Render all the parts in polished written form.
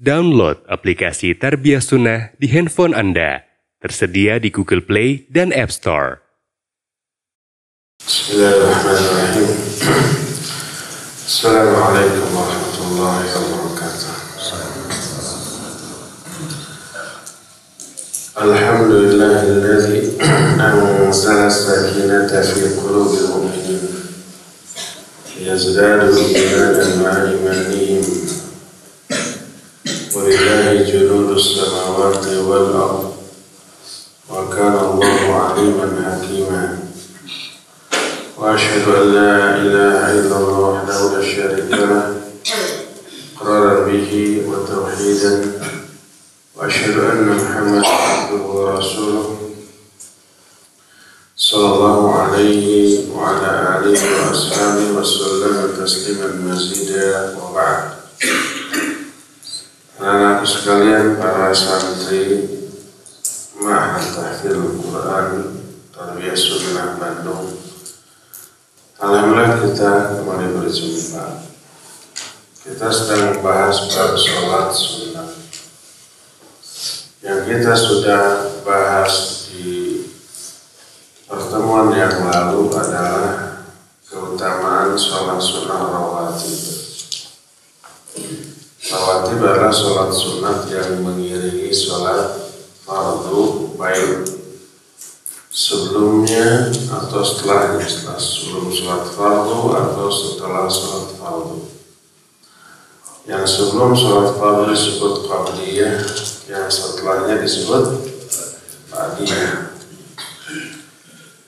Download aplikasi Tarbiyah Sunnah di handphone Anda. Tersedia di Google Play dan App Store. Bismillahirrahmanirrahim. Assalamualaikum warahmatullahi wabarakatuh. Alhamdulillahilladzi anzala sakinata fi qulubil mu'minin liyazdadu imanan ma'a imanihim. Walillahi junudus samawati wal ardh wa kana Allahu 'aliman hakima. Wa asyhadu an la ilaha illallah wahdahu la syarika lah iqraran bihi wa tauhidan. Wa asyhadu anna Muhammadan abduhu wa rasuluh sallallahu alaihi wa ala alihi wa ashabihi wa sallam tasliman mazida wa ba'd. Anak-anakku sekalian, para santri Ma'had Tahfidzul Quran Tarbiyah Sunnah Bandung, alhamdulillah kita kembali berjumpa. Kita sedang membahas bab sholat sunnah yang kita sudah bahas di pertemuan yang lalu adalah keutamaan sholat sunnah rawatib. Rawatib adalah sholat sunat yang mengiringi sholat fardu, baik sebelumnya atau setelahnya, sebelum sholat fardu atau setelah sholat fardu. Yang sebelum sholat fardu disebut qabliyah, yang setelahnya disebut ba'diyah.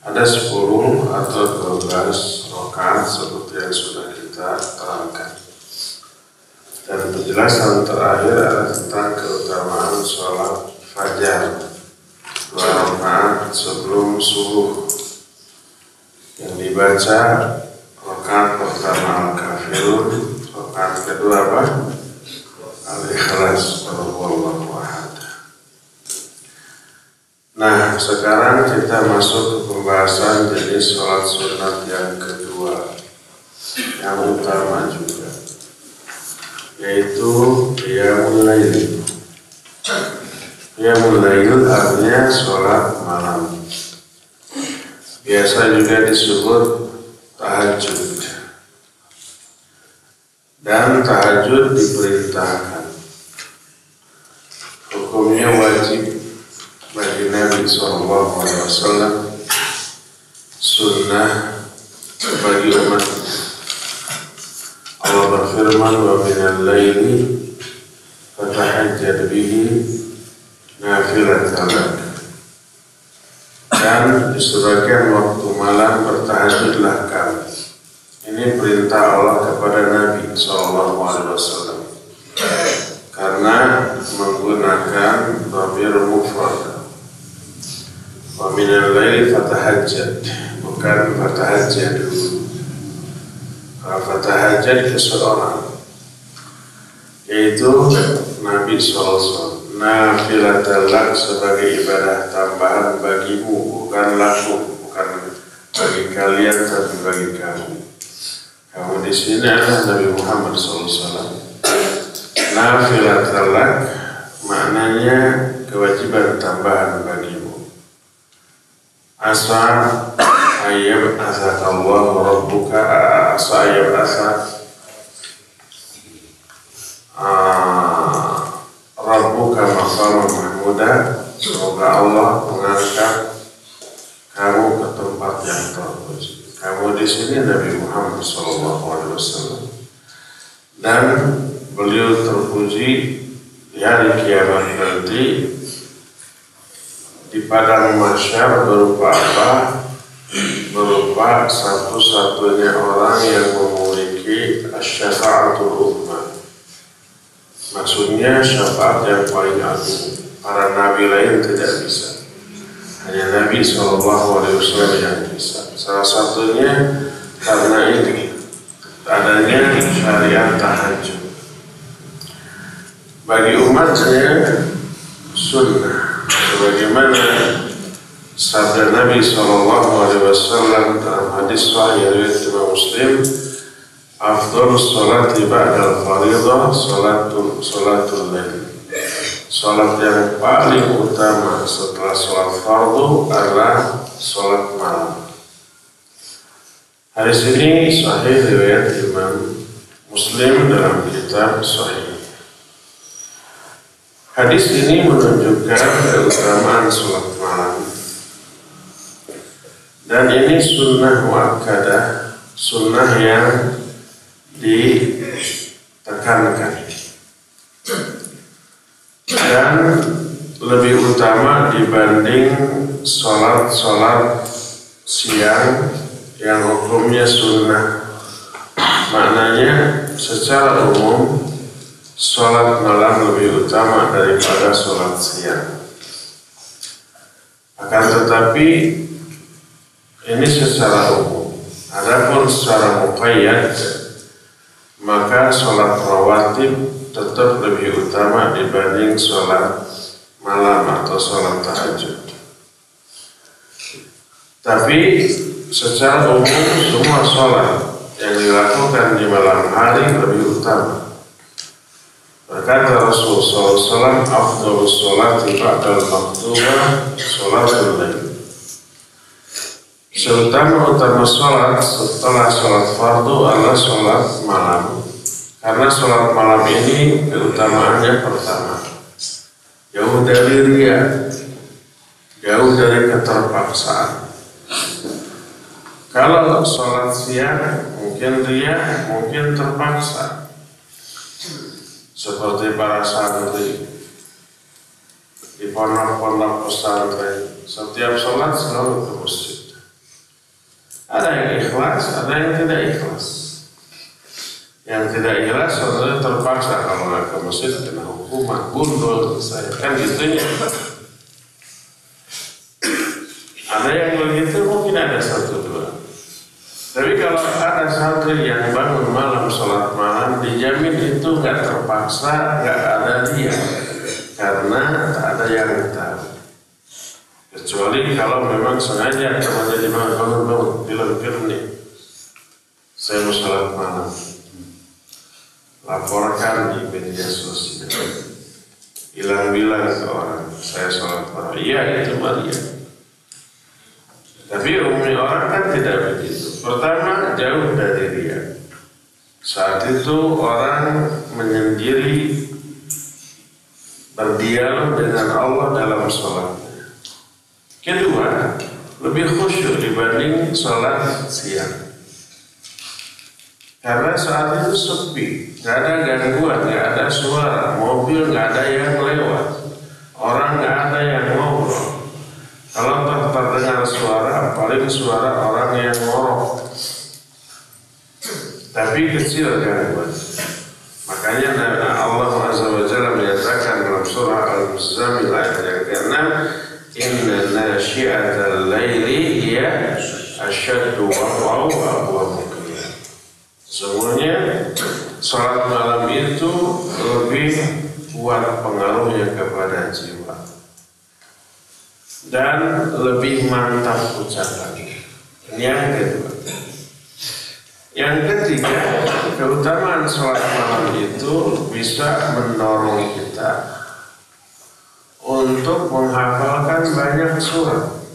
Ada 10 atau 12 rakaat seperti yang sudah kita terangkan. Dan penjelasan terakhir adalah tentang keutamaan sholat fajar 2 rakaat sebelum subuh, yang dibaca rakaat pertama Al-Kafirun, rakaat kedua apa? Al-Ikhlas, Wallahu ahad. Nah, sekarang kita masuk ke pembahasan jenis sholat sunat yang kedua, yang utama juga, yaitu qiyamul lail. Qiyamul lail artinya sholat malam. Biasa juga disebut tahajud. Dan tahajud diperintahkan. Hukumnya wajib bagi Nabi SAW, sunnah bagi umat. Allah berfirman, wa minal laili fatahajjad bihi nafilatan lak. Dan di sebagian waktu malam bertahajudlah kamu. Ini perintah Allah kepada Nabi SAW karena menggunakan dhamir mufrad. Wa minal laili fatahajjad, bukan fatahajjad. Fatahajjad ke seorang, yaitu Nabi SAW, nafilatan lak, sebagai ibadah tambahan bagimu, bukan laku, bukan bagi kalian tapi bagi kamu. Kamu di sini adalah Nabi Muhammad SAW. Nafilatan lak maknanya kewajiban tambahan bagimu. Asa ayyab asakallahu rabbuka, asa ayyab rabbuka maqaman mahmuda. Semoga Allah mengangkat kamu ke tempat yang terpuji. Kamu di sini Nabi Muhammad SAW, dan beliau terpuji di hari kiamat nanti di padang mahsyar. Berupa apa? Berupa satu-satunya orang yang memiliki syafa'atul ummah. Maksudnya syafaat yang paling agung. Para nabi lain tidak bisa, hanya Nabi SAW yang bisa. Salah satunya karena ini adanya syariat tahajud. Bagi umatnya sunnah, sebagaimana sabda Nabi SAW dalam hadis sahih riwayat Imam Muslim, Afdhalus sholati ba'dal fardhah sholatul lail. Sholat yang paling utama setelah sholat fardu adalah sholat malam. Hadis ini sahih riwayat Imam Muslim dalam kitab Sahih. Hadis ini menunjukkan keutamaan sholat malam. Dan ini sunnah muakkadah, sunnah yang ditekankan. Dan lebih utama dibanding sholat-sholat siang yang hukumnya sunnah. Maknanya secara umum sholat malam lebih utama daripada sholat siang. Akan tetapi ini secara umum. Adapun secara muqayyad, maka sholat rawatib tetap lebih utama dibanding sholat malam atau sholat tahajud. Tapi secara umum semua sholat yang dilakukan di malam hari lebih utama. Berkata Rasulullah SAW, afdhalus sholati ba'dal maktubah sholatul lail. Seutama sholat setelah sholat fardu adalah sholat malam. Karena sholat malam ini keutamaannya pertama, jauh dari riya, jauh dari keterpaksaan. Kalau sholat siang mungkin riya, mungkin terpaksa. Seperti para santri di pondok-pondok pesantren, setiap sholat selalu ke masjid. Ada yang ikhlas, ada yang tidak ikhlas. Yang tidak ikhlas sebenarnya terpaksa, kalau nggak ke masjid kena hukuman, gundul saya kan gitunya. Ada yang begitu, mungkin ada satu dua. Tapi kalau ada santri yang bangun malam sholat malam, dijamin itu nggak terpaksa, nggak ada dia, karena tak ada yang tahu. Kecuali kalau memang sengaja temannya di mana bangun film nih, saya mau sholat malam. Laporkan di media sosial, bilang ke orang saya sholat malam. Iya, itu Maria. Tapi umumnya orang kan tidak begitu. Pertama, jauh dari dia. Saat itu orang menyendiri, berdialog dengan Allah dalam sholatnya. Kedua, lebih khusyuk dibanding sholat siang. Karena saat itu sepi, nggak ada gangguan, nggak ada suara, mobil nggak ada yang lewat, orang nggak ada yang ngobrol. Kalau terdengar suara, paling suara orang yang ngorok, tapi kecil gangguan. Makanya Allah Azza wa Jalla menyatakan dalam surah Al-Muzammil ayat yang ke-6, inna nasyi'atal laili hiya asyaddu wat'an wa aqwamu. Semuanya sholat malam itu lebih kuat pengaruhnya kepada jiwa dan lebih mantap ucapannya. Yang kedua, yang ketiga, keutamaan sholat malam itu bisa mendorong kita untuk menghafalkan banyak surat.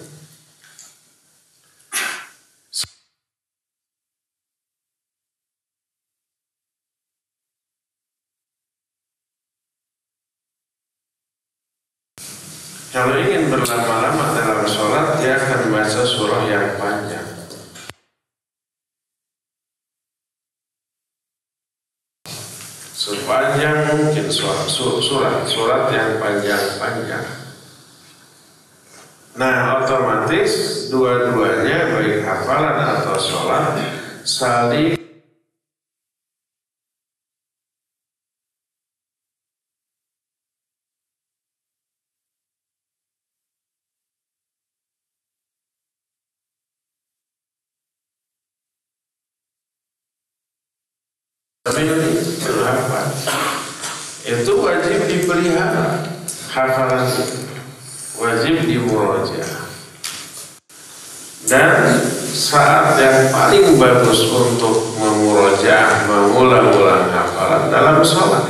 Kalau ingin berlama-lama dalam sholat, dia akan baca surah yang panjang. Sepanjang mungkin surat yang panjang-panjang. Nah, otomatis dua-duanya, baik hafalan atau sholat, saling berhafal. Itu wajib dipelihara, hafalan itu wajib dimurajaah. Dan saat yang paling bagus untuk memurojaah, mengulang-ulang hafalan dalam sholat.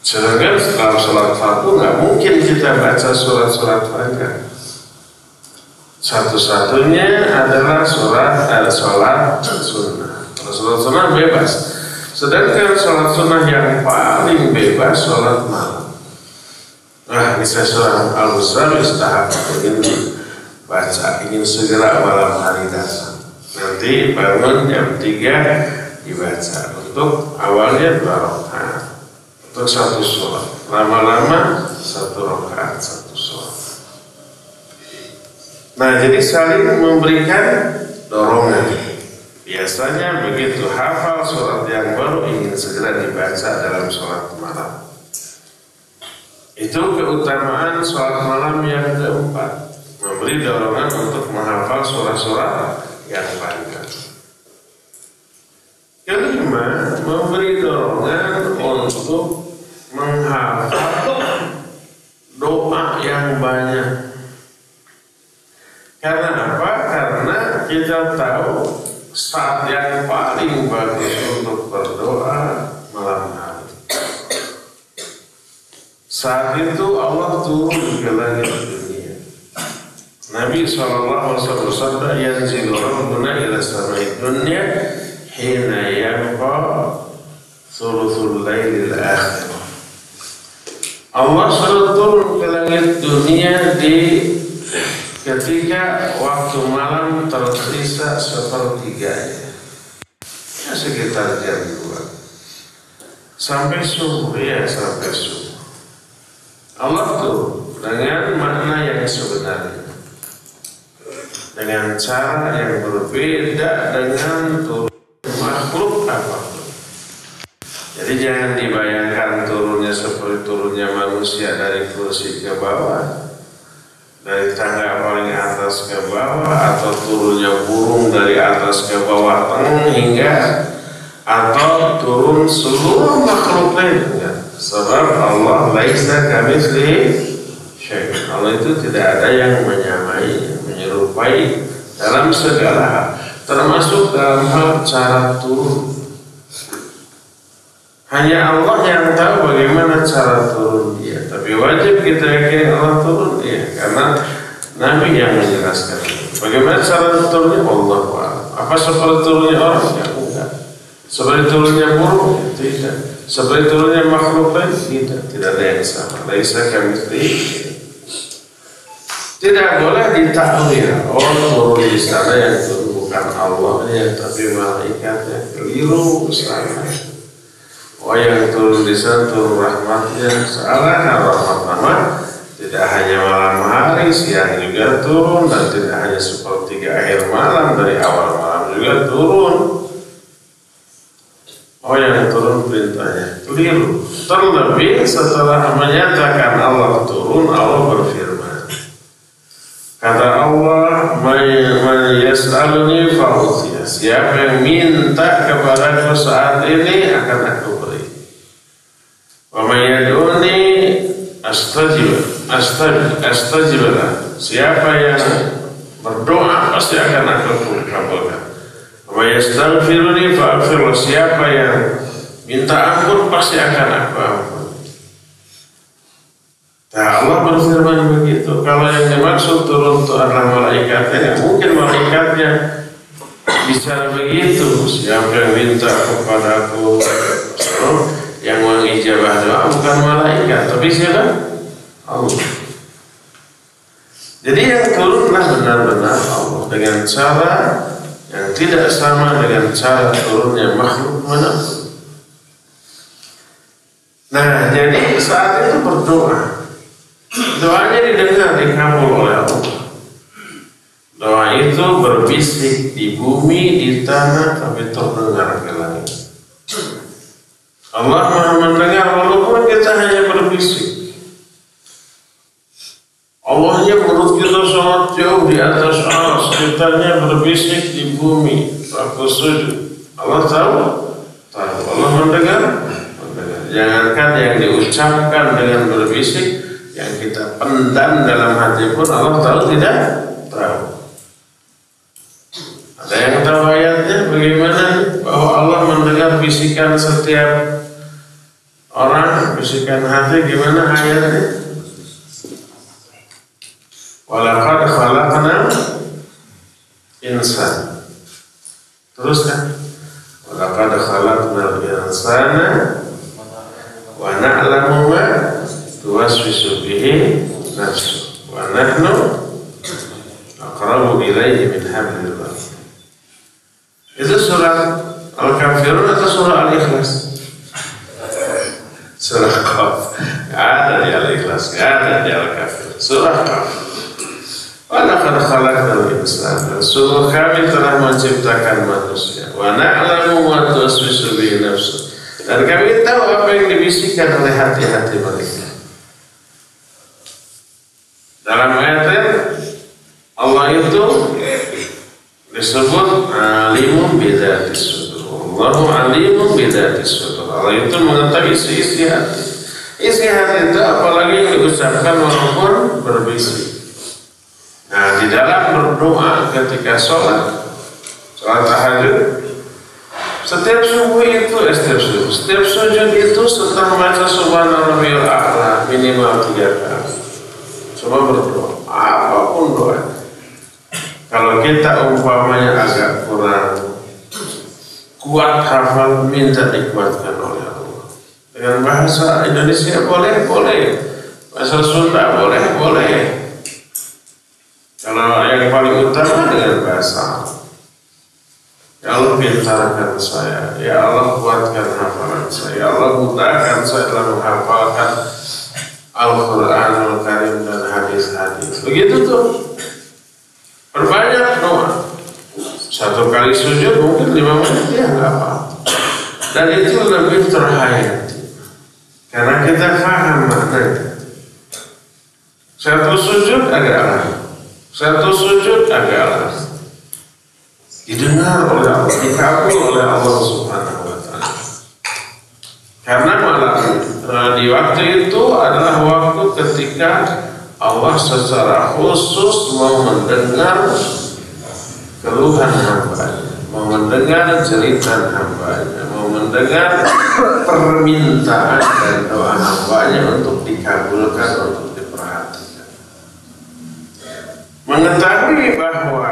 Sedangkan dalam sholat fardu nggak mungkin kita baca surat-surat Fatihah. Satu-satunya adalah sholat sunnah. Sholat sunnah bebas. Sedangkan sholat sunnah yang paling bebas sholat malam. Nah, ini saya surah Al-Baqarah istahab ingin baca, ingin segera malam hari datang. Nanti bangun jam 3 dibaca. Untuk awalnya 2 rakaat. Untuk 1 sholat. Lama-lama 1 rakaat 1 sholat. Nah, jadi saling memberikan dorongan. Biasanya begitu hafal surat yang baru ingin segera dibaca dalam sholat malam. Itu keutamaan sholat malam yang keempat, memberi dorongan untuk menghafal surah-surah yang panjang. Kelima, memberi dorongan untuk menghafal doa yang banyak. Karena apa? Karena kita tahu saat yang paling bagus untuk berdoa malam hari. Saat itu Allah turun ke langit dunia. Nabi SAW bersabda, "Yanzilu Rabbuna ila samai dunya hina yabqa thuluthul lailil akhir." Allah selalu turun ke langit dunia ketika waktu malam tersisa 1/3-nya, ya sekitar jam 2 sampai subuh, ya sampai subuh. Allah tuh dengan makna yang sebenarnya, dengan cara yang berbeda dengan turun makhluk apapun. Jadi jangan dibayangkan turunnya seperti turunnya manusia dari kursi ke bawah, dari tangga paling atas ke bawah, atau turunnya burung dari atas ke bawah hingga, atau turun seluruh makhluk lainnya. Sebab Allah laisa kamitslihi syai'. Allah itu tidak ada yang menyamai, menyerupai dalam segala hal, termasuk dalam hal cara turun. Hanya Allah yang tahu bagaimana cara turun dia. Tapi wajib kita yakin Allah turun dia, karena Nabi yang menjelaskan. Bagaimana cara turunnya Allah a'lam. Apa seperti turunnya orang? Ya enggak. Seperti turunnya burung? Tidak. Seperti turunnya makhluk lain? Tidak. Tidak ada yang sama. Laisa kamitslihi. Tidak boleh ditakwil. Oh, turun di sana yang turun bukan Allah ya, tapi malaikatnya. Keliru sana. Oh, yang turun di sana turun rahmatnya. Salah, rahmat tidak hanya malam hari, siang juga turun, dan tidak hanya sepertiga akhir malam, dari awal malam juga turun. Oh, yang turun perintahnya keliru. Terlebih setelah menyatakan Allah turun, Allah berfirman. Kata Allah, "Man yas'aluni fa'utiya." Siapa yang minta kepadaku saat ini akan aku beri. Wa man yad'uni astajib lah. Siapa yang berdoa pasti akan aku kabulkan. Wa yastaghfiruni fa'aghfir. Siapa yang minta ampun pasti akan aku ampun. Nah, Allah berfirman begitu. Kalau yang dimaksud turun itu adalah malaikatnya, mungkin malaikatnya bicara begitu. Siapa yang minta kepadaku, yang mengijabah doa bukan malaikat, tapi siapa? Allah. Jadi yang turunlah benar-benar Allah, dengan cara yang tidak sama dengan cara turunnya makhluk manapun. Nah, jadi saat itu berdoa, doanya didengar, dikabul oleh Allah. Doa itu berbisik di bumi, di tanah, tapi terdengar ke langit. Allah Maha mendengar walaupun kita hanya berbisik. Allahnya menurut kita sangat jauh di atas aras, kitanya berbisik di bumi, aku sujud. Allah tahu? Tahu. Allah mendengar? Mendengar. Jangankan yang diucapkan dengan berbisik, yang kita pendam dalam hati pun Allah tahu tidak? Tahu. Ada yang tahu ayatnya bagaimana bahwa Allah mendengar bisikan setiap orang, bisikan hati, gimana ayatnya? Walaqad khalaqnal insana. Terus kan? Walaqad khalaqnal insana wa na'lamu ma tuwaswisu bihi nafsu wa nahnu aqrabu ilayhi min hablil warid. Itu surat Al-Kafirun atau surah Al-Ikhlas? Surah Qaf. Ada di Al-Ikhlas, ada di Al-Kafirun. Surah Qaf. Walaqad khalaqnal insana. Sungguh kami telah menciptakan manusia. Wa na'lamu ma tuwaswisu bihi nafsu. Dan kami tahu apa yang dibisikkan oleh hati-hati mereka. Dalam ayat Allah itu disebut alimun bidatis sudur. Allahu alimun bidatis sudur. Allah itu mengetahui isi hati. Isi hati itu apalagi yang diucapkan walaupun berbisik. Nah, di dalam berdoa ketika sholat tahajud, setiap subuh itu, setiap sujud itu setelah baca Subhanallahil a'la minimal 3 kali. Coba berdoa, apapun doa. Kalau kita umpamanya agak kurang kuat hafal, minta dikuatkan oleh Allah. Dengan bahasa Indonesia boleh, bahasa Sunda boleh. Kalau yang paling utama dengan bahasa Arab. Ya Allah pintarkan saya, ya Allah kuatkan hafalan saya, ya Allah mudahkan saya dalam menghafalkan Al-Quranul Karim dan hadis-hadis. Begitu tuh. Perbanyak doa. 1 kali sujud mungkin 5 menit ya nggak apa. Dan itu lebih terhayati karena kita paham maknanya. 1 sujud agak lama. 1 sujud agak lama. Didengar oleh Allah, dikabul oleh Allah Subhanahu wa Ta'ala. Karena malam di waktu itu adalah waktu ketika Allah secara khusus mau mendengar keluhan hambanya, mau mendengar cerita hambanya, mau mendengar permintaan dan doa hambanya untuk dikabulkan, untuk diperhatikan. Mengetahui bahwa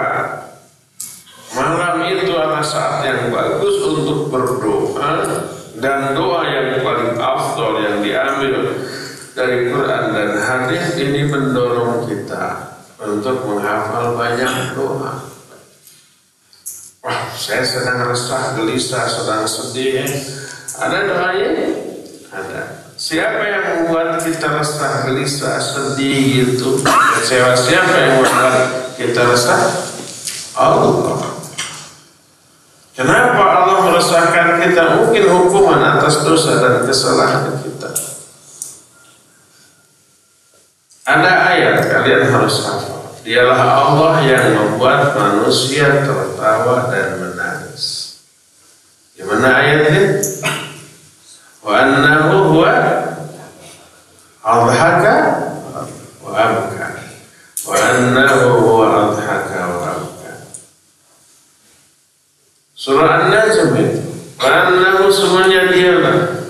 malam itu adalah saat yang bagus untuk berdoa, dan doa yang paling afdal yang diambil dari Quran dan hadis ini mendorong kita untuk menghafal banyak doa. Wah, saya sedang resah, gelisah, sedang sedih. Ada doanya? Ada. Siapa yang membuat kita resah, gelisah, sedih gitu? Kecewa, siapa yang membuat kita resah? Allah. Kenapa Allah meresahkan kita? Mungkin hukuman atas dosa dan kesalahan kita. Ada ayat kalian harus hafal. Dialah Allah yang membuat manusia tertawa dan menangis. Gimana ayatnya? Wa annahu huwa adhaka wa abka. Wa annahu huwa adhaka wa abka. Surah An-Najm itu. Karena semuanya dialah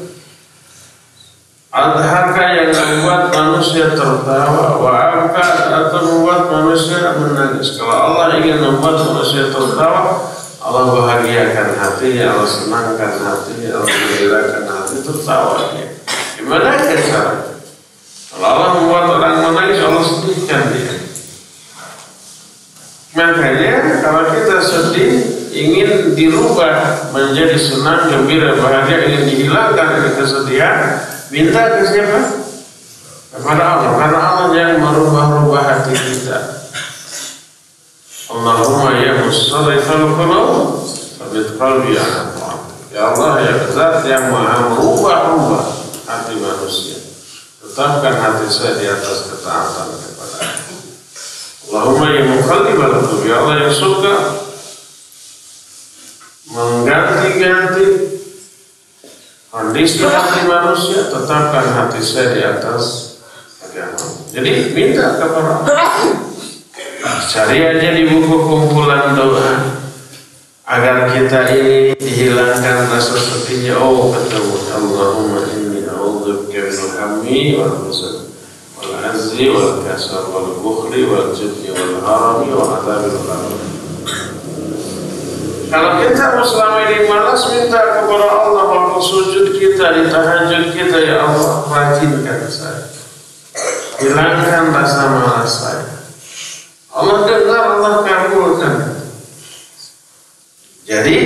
adhaka yang membuat manusia tertawa, wa abka atau membuat manusia menangis. Kalau Allah ingin membuat manusia tertawa, Allah bahagiakan hatinya, Allah senangkan hatinya, Allah menggembirakan hati, tertawa dia. Gimana cara? Kalau Allah membuat orang menangis, Allah sedihkan dia. Makanya kalau kita sedih, ingin dirubah menjadi senang, gembira, bahagia, ingin dihilangkan kesedihan, minta ke siapa? Kepada Allah. Karena Allah yang merubah-rubah hati kita. Allahumma ya musarrifal qulub, tsabbit qalbi ala ta'atik. Ya Allah, ya Zat yang maha merubah-rubah hati manusia, tetapkan hati saya di atas ketaatan kepada-Mu. Allahumma ya muqallibal qulub, ya Allah yang suka mengganti-ganti kondisi hati manusia, tetapkan hati saya di atas agama. Jadi minta kepada Allah. Cari aja di buku kumpulan doa agar kita ini dihilangkan rasa sepinya. Oh, ketemu Allahumma inni a'udzubika minal hammi wal huzn wal azzi wal kasal wal bukhli wal jubni wal harami wa adzabil qabr. Kalau kita selama ini malas minta kepada Allah waktu sujud kita di tahajud kita, ya Allah rajinkan saya, hilangkan rasa malas saya. Allah dengar, Allah kabulkan. Jadi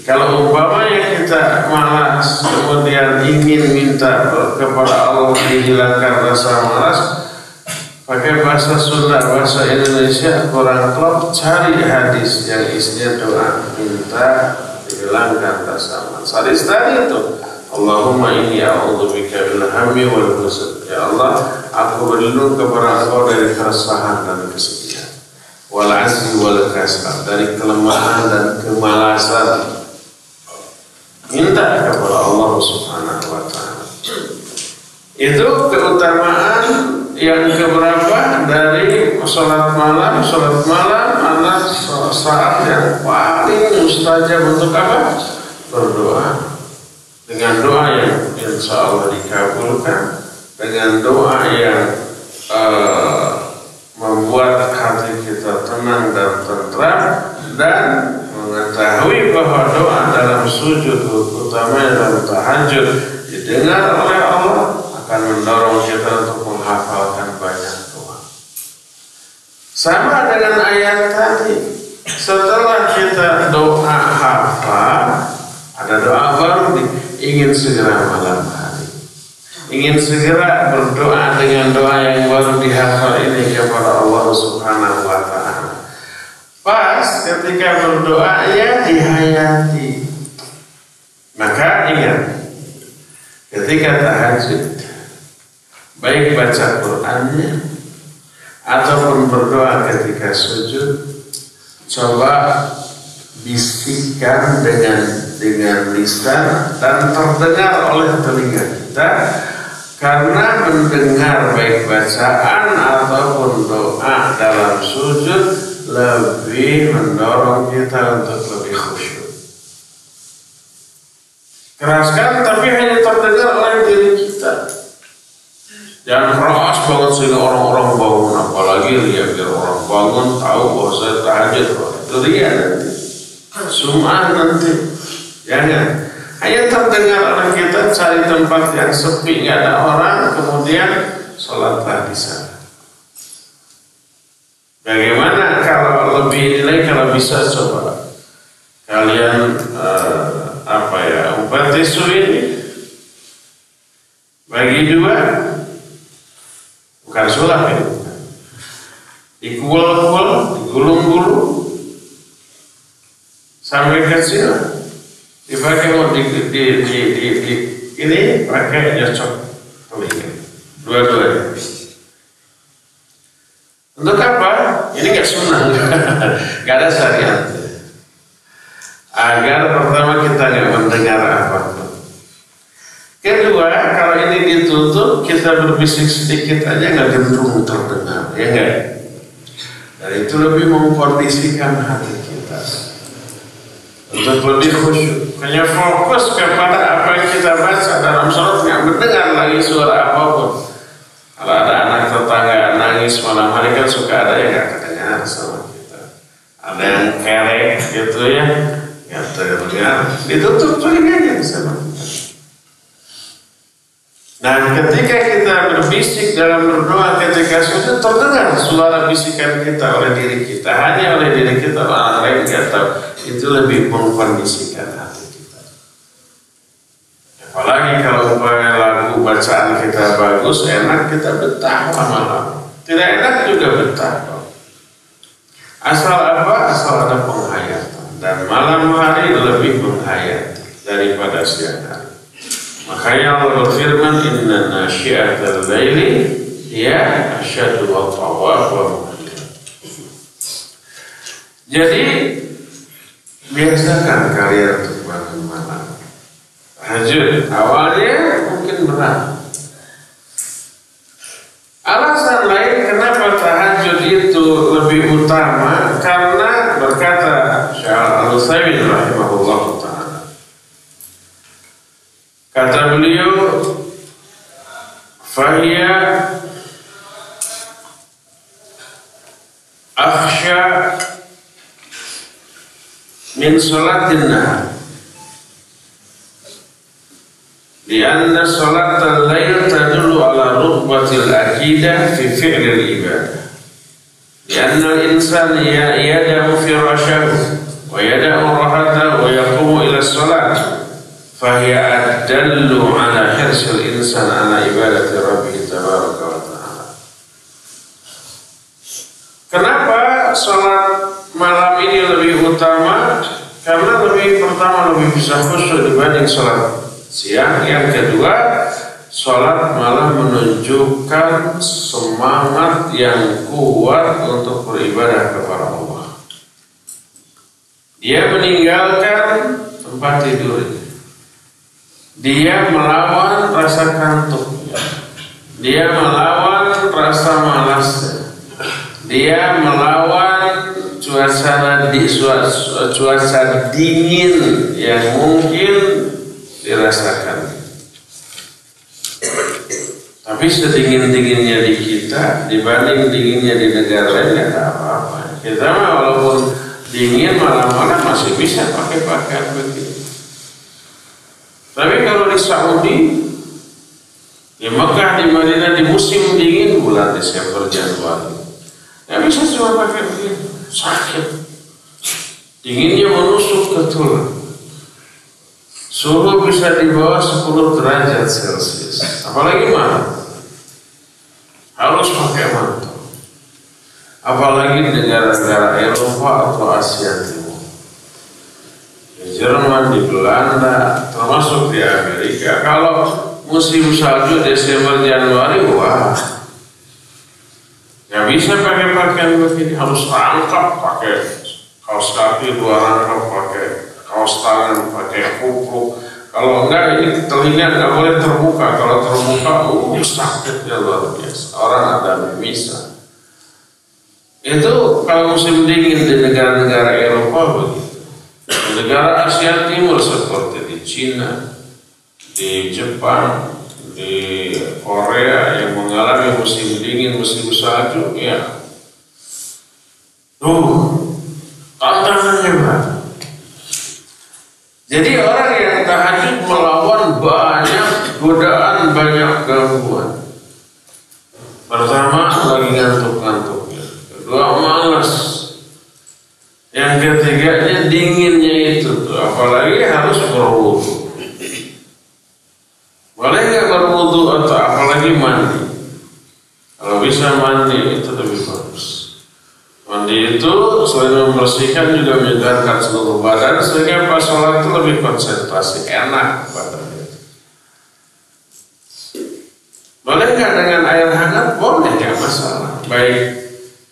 kalau umpamanya kita malas kemudian ingin minta kepada Allah dihilangkan rasa malas, pakai bahasa Sunda, bahasa Indonesia kurang klop, cari hadis yang isinya doa minta dihilangkan rasa malas. Hadis tadi itu, Allahumma inni a'udzubika minal hammi wal huzn. Ya Allah, aku berlindung kepada Engkau dari keresahan dan kesedihan. Wal azzi wal kasal, dari kelemahan dan kemalasan. Minta kepada Allah Subhanahu wa taala. Itu keutamaan yang keberapa dari salat malam. Salat malam adalah saat yang paling mustajab untuk apa? Berdoa. Dengan doa yang insya Allah dikabulkan, dengan doa yang membuat hati kita tenang dan tentram, dan mengetahui bahwa doa dalam sujud, utamanya dalam tahajud, didengar oleh Allah, akan mendorong kita untuk menghafalkan banyak doa. Sama dengan ayat tadi, setelah kita doa hafal, ada doa baru nih, ingin segera malam hari, ingin segera berdoa dengan doa yang baru dihafal ini kepada Allah Subhanahu wa ta'ala. Pas ketika berdoa ya dihayati. Maka ingat, ketika tahajud, baik baca Qur'annya ataupun berdoa ketika sujud, coba bisikkan dengan lisan dan terdengar oleh telinga kita, karena mendengar baik bacaan ataupun doa dalam sujud lebih mendorong kita untuk lebih khusyuk. Keraskan tapi hanya terdengar oleh diri kita. Jangan keras banget sehingga orang-orang bangun, apalagi biar orang bangun tahu bahwa saya tahajud. Itu ria nanti, sum'ah nanti. Jangan. Hanya terdengar oleh kita, cari tempat yang sepi, nggak ada orang, kemudian sholatlah di sana. Bagaimana kalau lebih nilai, kalau bisa coba kalian umpan tisu ini bagi dua, bukan sulap ini, dikul-kul, digulung-gulung sampai kecil, dipakai mau ini pakai nyocok dua-duanya. Untuk apa? Ini nggak sunnah, nggak ada syariat. Agar pertama kita nggak mendengar apapun. Kedua, kalau ini ditutup, kita berbisik sedikit aja nggak cenderung terdengar, ya nggak? Dan itu lebih mengkondisikan hati kita untuk lebih khusyuk. Hanya fokus kepada apa yang kita baca dalam sholat, nggak mendengar lagi suara apapun. Kalau ada anak tetangga nangis malam hari kan suka ada yang nggak kedengar sama kita. Ada yang kerek gitu ya, nggak terdengar. Ditutup telinganya sama kita. Nah, ketika kita berbisik dalam berdoa ketika sujud, terdengar suara bisikan kita oleh diri kita, hanya oleh diri kita, orang lain nggak tahu. Itu lebih mengkondisikan hati kita. Apalagi kalau lagu bacaan kita bagus, enak, kita betah lama-lama. Tidak enak juga betah. Asal apa? Asal ada penghayatan. Dan malam hari lebih menghayati daripada siang hari. Makanya Allah berfirman, inna nasyi'atal laili hiya asyaddu wat'an wa muhim. Jadi biasakan kalian untuk bangun malam. Tahajud awalnya mungkin berat. Alasan lain kenapa tahajud itu lebih utama, karena berkata Syekh Al-Utsaimin rahimahullah ta'ala. Kata beliau, fahiya akhsha min salatin nahar lianna salatal layl tadullu ala rutbatil aqidah fi fi'lil ibadah lianna al-insan yada'u firashahu wa yada'u rahatahu wa yaqumu ila salat fahiya adallu ala hirsil insan ala ibadati rabbih tabaraka wa ta'ala. Kenapa salat malam ini lebih utama? Karena pertama lebih bisa khusyuk dibanding salat siang. Yang kedua, salat malam menunjukkan semangat yang kuat untuk beribadah kepada Allah. Dia meninggalkan tempat tidurnya. Dia melawan rasa kantuknya. Dia melawan rasa malasnya. Dia melawan cuaca dingin yang mungkin dirasakan. Tapi sedingin-dinginnya di kita dibanding dinginnya di negara lain tidak ada apa-apa. Kita mah walaupun dingin malam-malam masih bisa pakai pakaian begitu. Tapi kalau di Saudi, di Mekah, di Madinah, di musim dingin bulan Desember, Januari, nggak bisa cuma pakai begini, sakit. Dinginnya menusuk ke tulang. Suhu bisa di bawah 10 derajat Celcius. Apalagi malam, harus pakai mantel. Apalagi negara-negara Eropa atau Asia Timur, di Jerman, di Belanda, termasuk di Amerika. Kalau musim salju Desember Januari, wah, nggak bisa pakai pakaian begini, harus rangkap, pakai kaos kaki 2 rangkap, pakai kaos tangan, pakai kupluk. Kalau enggak, ini telinga nggak boleh terbuka. Kalau terbuka, sakitnya luar biasa. Orang ada mimisa. Itu kalau musim dingin di negara-negara Eropa begitu. Di negara Asia Timur seperti di Cina, di Jepang, di Korea yang mengalami musim dingin, musim salju, ya, tantangannya berat. Jadi orang yang tahajud melawan banyak godaan, banyak gangguan. Pertama, lagi ngantuk-ngantuknya. Kedua, malas. Yang ketiganya dinginnya itu, apalagi harus berwudu. Boleh nggak berwudu atau apalagi mandi? Kalau bisa mandi itu lebih bagus. Mandi itu selain membersihkan juga menyegarkan seluruh badan sehingga pas sholat itu lebih konsentrasi, enak badannya. Boleh nggak dengan air hangat? Boleh, nggak masalah. Baik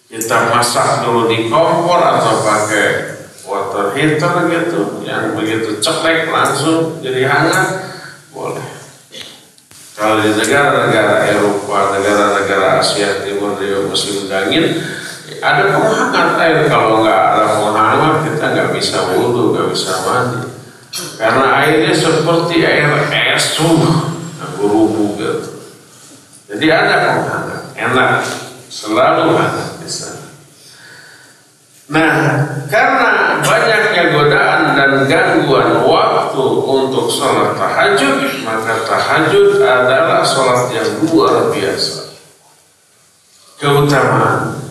kita masak dulu di kompor atau pakai water heater gitu, yang begitu ceklek langsung jadi hangat, boleh. Kalau di negara-negara Eropa, negara-negara Asia Timur di musim dingin, ada penghangat air. Kalau nggak ada penghangat, kita nggak bisa wudu, nggak bisa mandi, karena airnya seperti air es guru gitu. Jadi ada penghangat, enak, selalu hangat di sana. Nah, karena banyaknya godaan dan gangguan waktu untuk sholat tahajud, maka tahajud adalah sholat yang luar biasa keutamaan.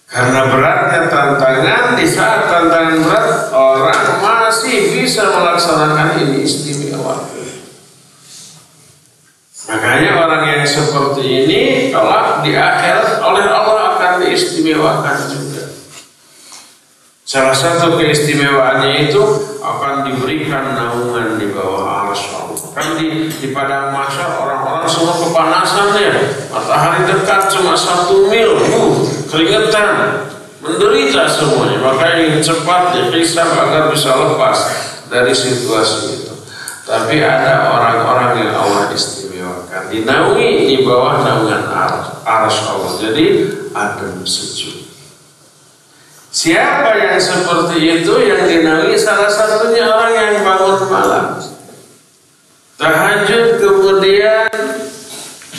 Karena beratnya tantangan, di saat tantangan berat, orang masih bisa melaksanakan ini istimewa. Makanya orang yang seperti ini, kalau di akhirat oleh Allah akan diistimewakan juga. Salah satu keistimewaannya itu akan diberikan naungan di bawah arsy Allah. Kan di padang mahsyar orang-orang semua kepanasan ya, matahari dekat cuma 1 mil, keringetan, menderita semuanya. Makanya cepat dihisab agar bisa lepas dari situasi itu. Tapi ada orang-orang yang Allah istimewakan, dinaungi di bawah naungan arsy Allah. Jadi adem sejuk. Siapa yang seperti itu yang dinaungi? Salah satunya orang yang bangun malam, tahajud, kemudian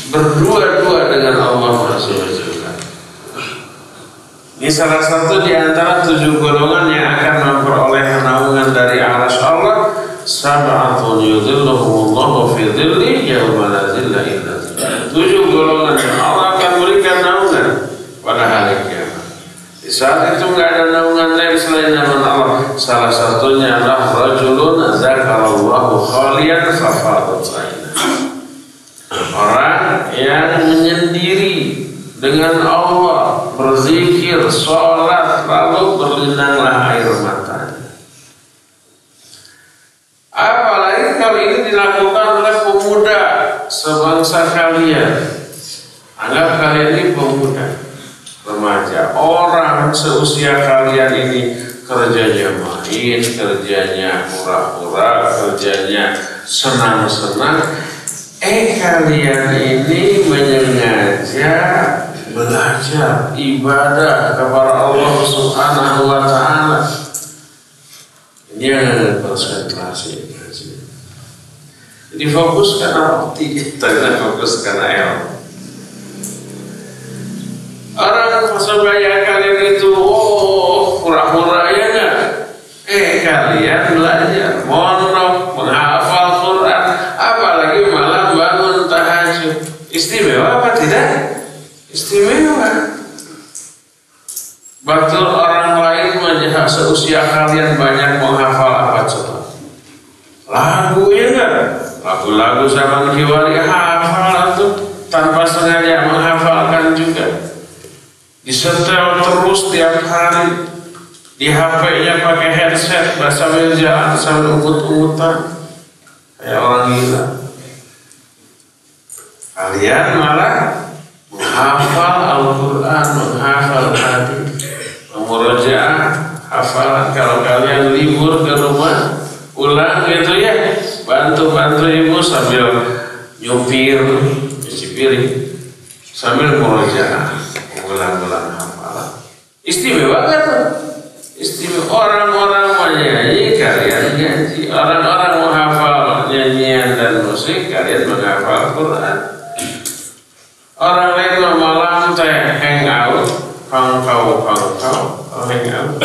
berdua-dua dengan Allah Subhanahu. Ini salah satu di antara 7 golongan yang akan memperoleh naungan dari arsy Allah. Sab'atun yudhilluhumullahu fi dhillihi yauma la dhilla illa dhilluh. 7 golongan yang Allah akan berikan naungan pada hari kiamat. Di saat itu nggak ada naungan lain selain naungan Allah. Salah satunya adalah rajulun dzakarallahu khaliyan fafadat aynahu. Orang yang menyendiri dengan Allah, berzikir, sholat, lalu berlinanglah air matanya. Apalagi kalau ini dilakukan oleh pemuda sebangsa kalian. Anggap kalian ini pemuda, remaja, orang seusia kalian ini kerjanya main, kerjanya pura-pura, kerjanya senang-senang. Kalian ini menyengaja belajar ibadah kepada Allah Subhanahu wa Ta'ala. Ini yang konsentrasi. Jadi fokus karena roti, tidak fokus karena ilmu. Orang sebaya kalian itu, pura-pura ya enggak? Kalian belajar, mondok, menghafal Quran, apalagi malam bangun tahajud. Istimewa apa tidak? Istimewa. Betul orang lain menjadi seusia kalian banyak menghafal apa coba? Lagu ya enggak? Lagu-lagu zaman Kiwari hafal itu tanpa sengaja menghafalkan juga. Disetel terus tiap hari. Di HP-nya pakai headset, sambil jalan, sambil umut-umutan kayak orang gila. Kalian malah menghafal Al-Quran, menghafal hadis, memurojaah hafalan. Kalau kalian libur ke rumah, ulang gitu ya, bantu-bantu ibu sambil nyupir, cuci piring, sambil murojaah, ulang-ulang hafalan. Istimewa kan? Istimewa. Orang-orang menyanyi, kalian nyanyi. Orang-orang menghafal nyanyian dan musik, kalian menghafal Quran. Orang lain malam teh hangout, pangkau, hang out,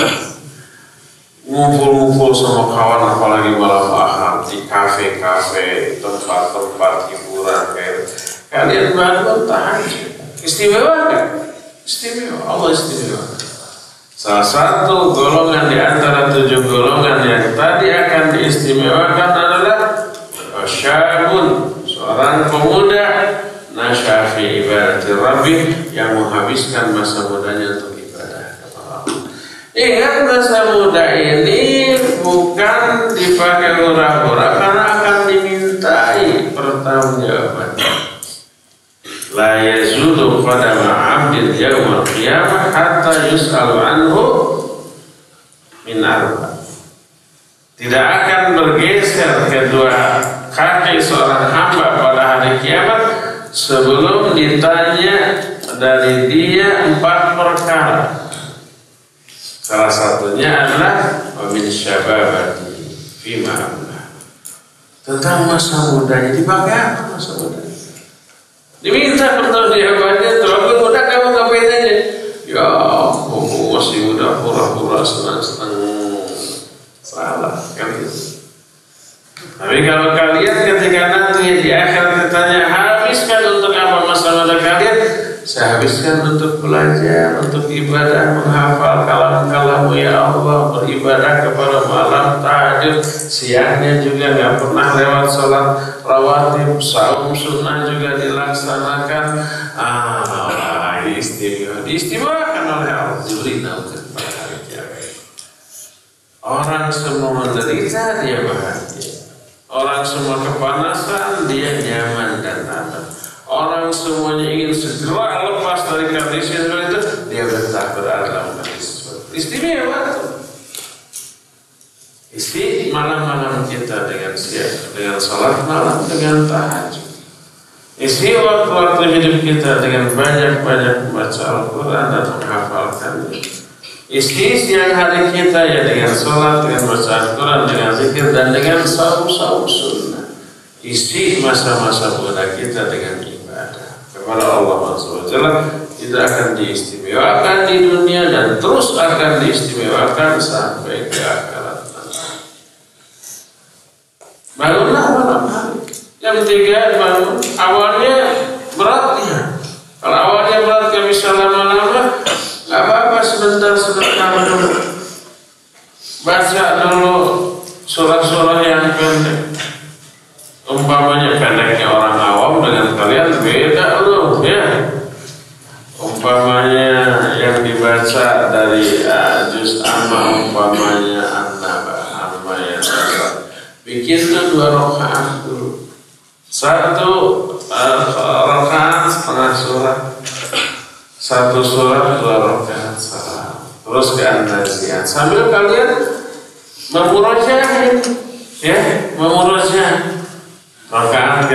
ngumpul-ngumpul sama kawan, apalagi malam ahad di kafe-kafe, tempat-tempat hiburan kayak. Kalian bangun tahajud. Istimewa kan? Istimewa. Allah istimewa. Salah satu golongan di antara 7 golongan yang tadi akan diistimewakan adalah syabun, seorang pemuda nasyafi ibadati rabbih, yang menghabiskan masa mudanya untuk ibadah kepada Allah. Ingat, masa muda ini bukan dipakai hura-hura, karena akan dimintai pertanggungjawaban. La yazulu qadama 'abdin yawmal qiyamah hatta yus'al anhu min arba. Tidak akan bergeser kedua kaki seorang hamba pada hari kiamat sebelum ditanya dari dia 4 perkara. Salah satunya adalah min syababati fima amlah. Tentang masa mudanya, dipakai apa masa mudanya? Diminta pertanggungjawabannya, terlalu muda kamu ngapain aja? Ya, aku masih muda, pura-pura senang-senang. Salah kan itu. Tapi kalau kalian ketika nanti di akhir ditanya, habiskan untuk apa masa muda kalian? Saya habiskan untuk belajar, untuk ibadah, menghafal kalam-kalam-Mu ya Allah, beribadah kepada malam tahajud, siangnya juga nggak pernah lewat sholat rawatib, saum sunnah juga dilaksanakan. Ini istimewa, diistimewakan oleh Allah. Diberitahukan pada hari kiamat. Orang semua menderita, dia bahagia. Orang semua kepanasan, dia nyaman dan aman. Orang semuanya ingin segera lepas dari kondisi seperti itu, dia betah berada dalam kondisi seperti itu. Istimewa itu. Isi malam-malam kita dengan salat malam, dengan tahajud. Isi waktu-waktu hidup kita dengan banyak-banyak membaca Al-Quran dan menghafalkannya. Isi siang hari kita ya dengan sholat, dengan baca Al-Quran, dengan zikir, dan dengan saum-saum sunnah. Isi masa-masa muda kita dengan ibadah kepada Allah SWT. Tidak akan diistimewakan di dunia dan terus akan diistimewakan sampai ke akhirat nanti. Bangunlah malam hari. Jam 3 bangun. Awalnya beratnya. Kalau awalnya berat gak bisa lama-lama, gak apa-apa sebentar dulu. Baca dulu surah-surah yang pendek. Umpamanya pendeknya orang awam dengan kalian beda loh ya. Umpamanya yang dibaca dari juz amma, umpamanya an-naba, amma-nya bikin tuh 2 rakaat dulu. 1 rakaat setengah surat, 1 surat 2 rakaat salam. Terus ke an-nazi'at sambil kalian memurajah ya, memurajah. Rakaat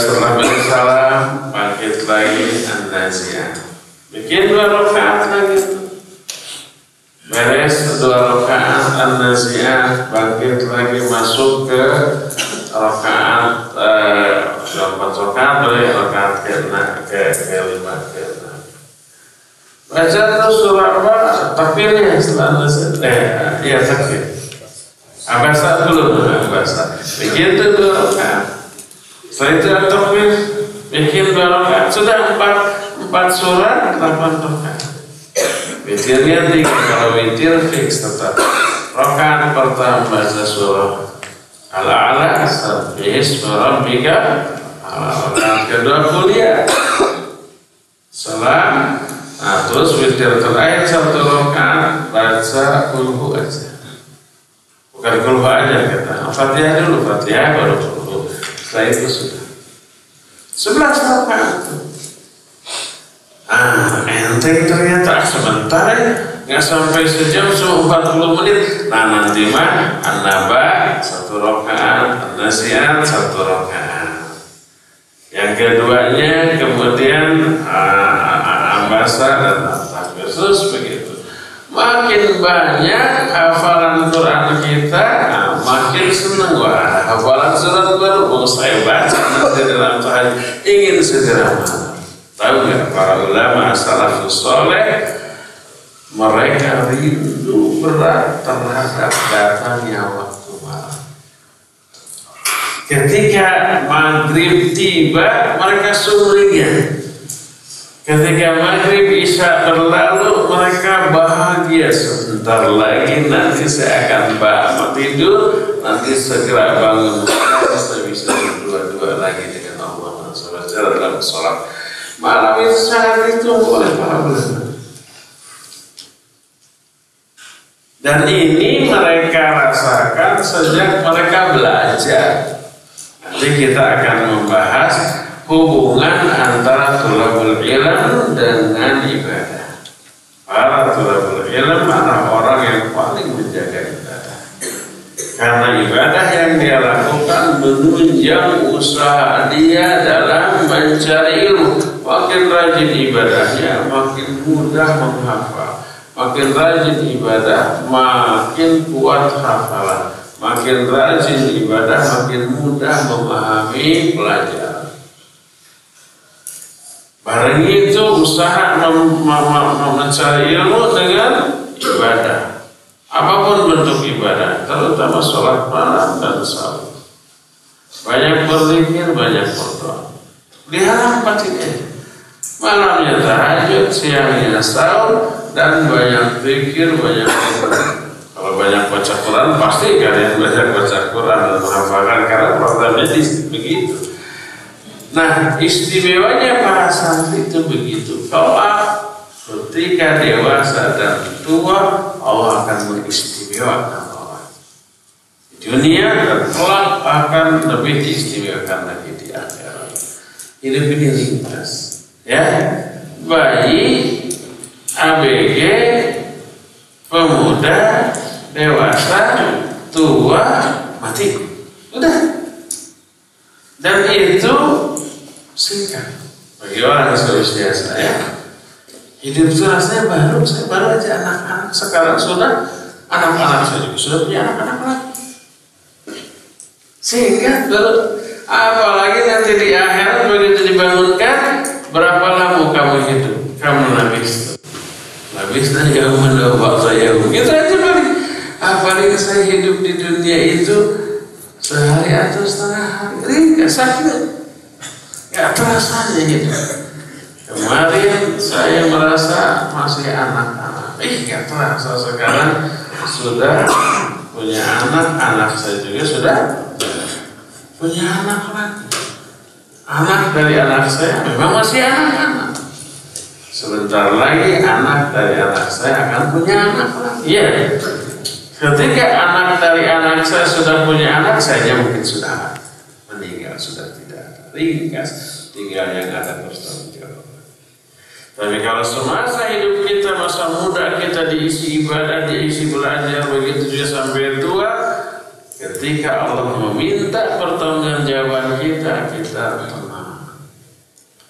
setelah bersalam bangkit lagi an-nazi'at. Bikin 2 rakaat lagi. Beres 2 rakaat an-nazi'at, bangkit lagi masuk ke rakaat 4 rakaat dari rakaat ke-5 Baca terus surah apa? Takbirnya setelah ya takbir. Abasa dulu, abasa. Bikin 2 rakaat. Setelah itu takbir, bikin 2 rakaat. Sudah 4 surat, 8 rakaat. Witirnya 3, kalau witir fix tetap. Rakaat pertama baca surah Al-A'la, Sabbih Rabbika. Rakaat kedua kuliah. Salam. Nah, terus witir terakhir 1 rakaat baca kulhu aja. Bukan kulhu aja kata. Fatihah dulu, Fatihah baru kulhu. Setelah itu sudah 11 rakaat. Ente ternyata sebentar ya, nggak sampai sejam, cuma 40 menit. Nah nanti mah an-naba 1 rakaat, an-nazi'at 1 rakaat. Yang keduanya kemudian ambasa dan takbir. Terus begitu. Makin banyak hafalan Quran kita, makin senang. Wah, hafalan surat baru mau saya baca nanti dalam tahajud, ingin segera malam. Tahu nggak para ulama salafus soleh, mereka rindu berat terhadap datangnya waktu malam. Ketika maghrib tiba, mereka sumringah. Ketika maghrib isya berlalu, mereka bahagia. Sebentar lagi nanti saya akan tidur, nanti segera bangun. Saya bisa berdua-dua lagi dengan Allah SWT dalam sholat. Malam itu sangat ditunggu oleh para ulama. Dan ini mereka rasakan sejak mereka belajar. Nanti kita akan membahas hubungan antara thalabul ilm dengan ibadah. Para thalabul ilm adalah orang yang paling menjaga ibadah. Karena ibadah yang dia lakukan menunjang usaha dia dalam mencari ilmu. Makin rajin ibadahnya, makin mudah menghafal. Makin rajin ibadah, makin kuat hafalan. Makin rajin ibadah, makin mudah memahami pelajaran. Barang itu usaha mencari ilmu dengan ibadah. Apapun bentuk ibadah, terutama sholat malam dan sahur. Banyak berzikir, banyak berdoa. Lihat apa ini? Malamnya tahajud, siangnya sahur, dan banyak zikir, banyak Quran. Kalau banyak baca Quran, pasti kalian banyak baca Quran dan menghafalkan, karena programnya begitu. Nah, istimewanya para santri itu begitu. Kalau ketika dewasa dan tua, Allah akan mengistimewakan orang di dunia, dan kelak akan lebih diistimewakan lagi di akhirat. Hidup ini ringkas, ya. Bayi, ABG, pemuda, dewasa, tua, mati. Udah. Dan itu singkat bagi orang seusia saya. Hidup itu rasanya baru, saya baru aja anak-anak, sekarang sudah anak-anak saya juga sudah punya anak-anak lagi. Sehingga apalagi nanti di akhirat begitu dibangunkan, berapa lama kamu hidup? Kamu habis dan kamu mendoa saya. Begitu aja balik. Apalagi saya hidup di dunia itu sehari atau setengah hari, nggak sakit, nggak terasa aja gitu. Kemarin saya merasa masih anak-anak, nggak terasa sekarang sudah punya anak saya juga sudah punya anak lagi. Anak dari anak saya memang masih anak-anak. Sebentar lagi anak dari anak saya akan punya anak lagi. Iya. Ketika anak dari anak saya sudah punya anak, saya mungkin sudah meninggal, sudah tidak ada. Ringkas, tinggal yang ada bertanggung jawab. Tapi kalau semasa hidup kita, masa muda kita diisi ibadah, diisi belajar, begitu juga sampai tua, ketika Allah meminta pertanggungjawaban kita tenang.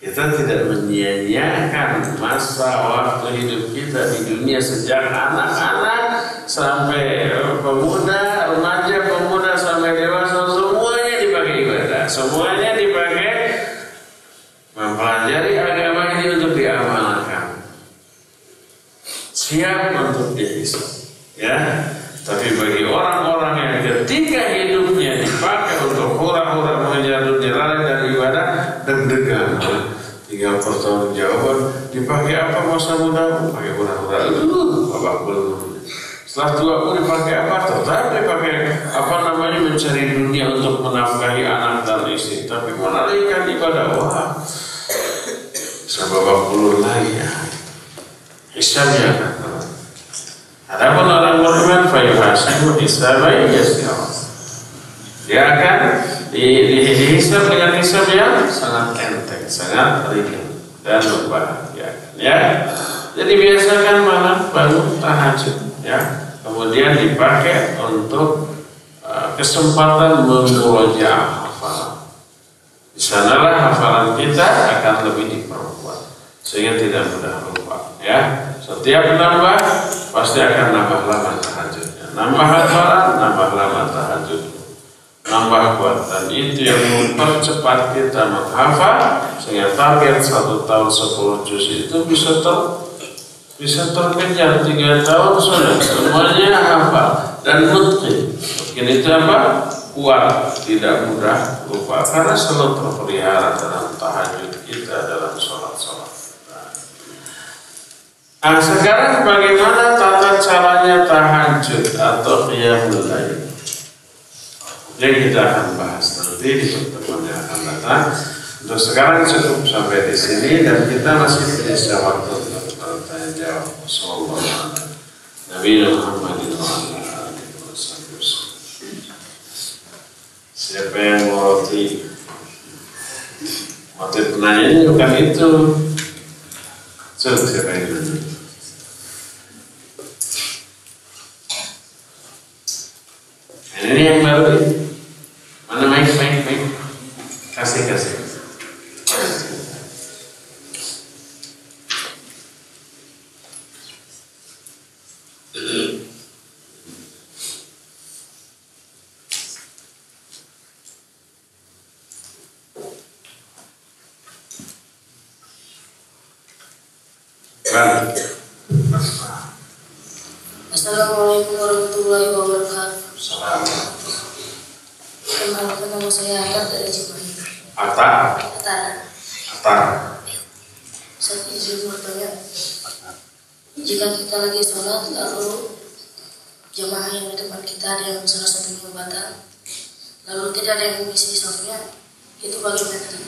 Kita tidak menyia-nyiakan masa waktu hidup kita di dunia sejak anak-anak sampai pemuda, remaja, pemuda sampai dewasa, semuanya dipakai ibadah, semuanya dipakai mempelajari agama ini untuk diamalkan, siap untuk dihisab, ya. Tapi bagi orang-orang yang ketika hidupnya dipakai untuk hura-hura mengejar dunia dan ibadah, deg-degan, tinggal pertanggungjawaban, dipakai apa masa muda? Pakai hura-hura dulu, babak belur. Setelah tua pun dipakai apa? Tetap dipakai apa namanya mencari dunia untuk menafkahi anak dan istri. Tapi menalaikan ibadah, wah, sebab belur lagi ya. Hisabnya kan. Adapun orang beriman, fayuhasibu hisaban yasira. Dia akan dihisab dengan hisab yang sangat enteng, sangat ringan dan membahagiakan. Ya, jadi biasakan malam bangun tahajud. Ya, kemudian dipakai untuk kesempatan memurojaah hafalan. Di sanalah hafalan kita akan lebih diperkuat sehingga tidak mudah lupa. Ya, setiap nambah pasti akan nambah lama tahajudnya. Nambah hafalan, nambah lama tahajud, nambah kuat, dan itu yang mempercepat kita menghafal sehingga target 1 tahun 10 juz itu bisa terkejar 3 tahun sudah semuanya hafal dan mutqin. Mungkin itu apa? Kuat, tidak mudah lupa karena selalu terpelihara dalam tahajud kita, dalam sholat-sholat. Nah, sekarang bagaimana tata caranya tahajud atau qiyamul lail? Jadi kita akan bahas nanti di pertemuan yang akan datang. Untuk sekarang cukup sampai di sini dan kita masih punya waktu untuk bertanya jawab. Sallallahu alaihi wasallam. Siapa yang mau roti? Motif penanyanya bukan itu. Coba siapa yang nanya? Ini yang baru. Mana mic? Kasih. Assalamualaikum warahmatullahi wabarakatuh. Assalamualaikum. Perkenalkan, nama saya Atar dari Cimahi. Atar. Saya izin bertanya, jika kita lagi sholat lalu jemaah yang di depan kita ada yang salah satunya batal, lalu tidak ada yang mengisi softnya, itu bagaimana?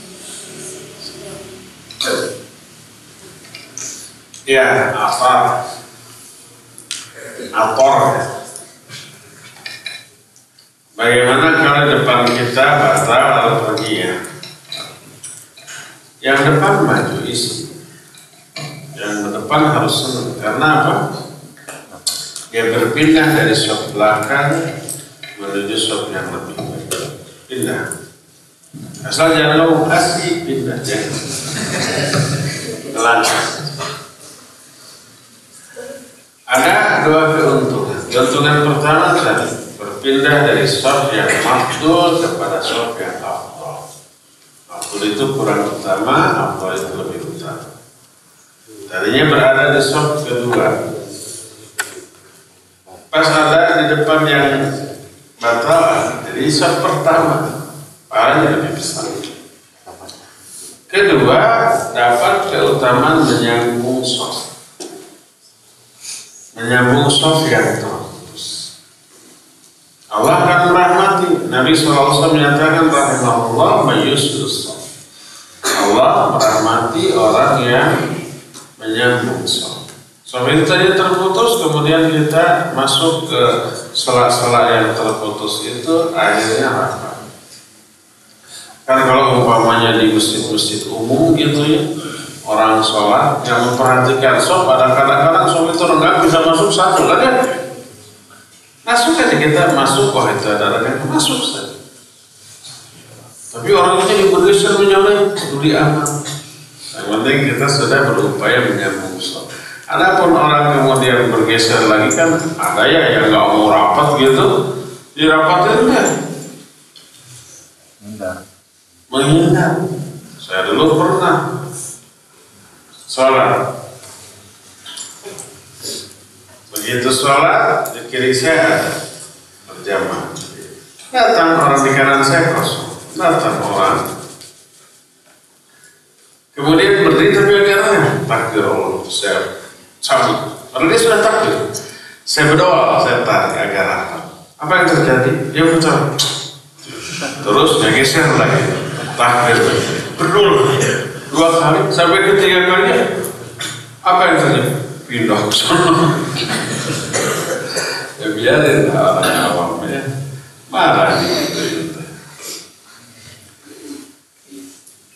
Ya, ator. Bagaimana kalau depan kita batal lalu pergi ya? Yang depan maju isi, yang depan harus senang. Karena apa? Dia berpindah dari sop belakang menuju sop yang lebih baik. Pindah. Asal jangan lo kasih pindah jangan. Lancar. dua keuntungan. Keuntungan pertama tadi berpindah dari shaf yang mafdul kepada shaf yang afdal. Mafdul itu kurang utama, afdal itu lebih utama. Tadinya berada di shaf kedua, pas ada di depan yang batal, jadi shaf pertama, pahalanya lebih besar. Kedua, dapat keutamaan menyambung shaf. Menyambung shaf yang terputus. Allah akan merahmati. Nabi SAW menyatakan rahimahullah mayyusudus shaf. Allah merahmati orang yang menyambung shaf. Shaf itu tadi terputus, kemudian kita masuk ke sela-sela yang terputus itu, akhirnya rahmat. Kan kalau umpamanya di masjid-masjid umum gitu ya, orang sholat yang memperhatikan shaf, kadang-kadang shaf itu enggak bisa masuk satu kan ya, masuk aja kita masuk, wah itu ada yang masuk saja. Tapi orang ini bergeser menjauh, peduli amat. Yang penting kita sudah berupaya menyambung shaf. Adapun orang kemudian bergeser lagi kan ada ya yang nggak mau rapat gitu, dirapatin kan? Menghindar. Saya dulu pernah sholat, begitu sholat di kiri saya ada berjamaah, datang orang di kanan saya kosong, datang orang, kemudian berdiri tapi akhirnya takbir Allah, saya cabut, padahal dia sudah takbir, saya berdoa, saya tarik agar apa yang terjadi? Dia mencoba, terus dia geser lagi. Takbir berdua 2 kali sampai ketiga kalinya apa yang terjadi? Pindah ke sana. Ya biarin orang awamnya marah gitu.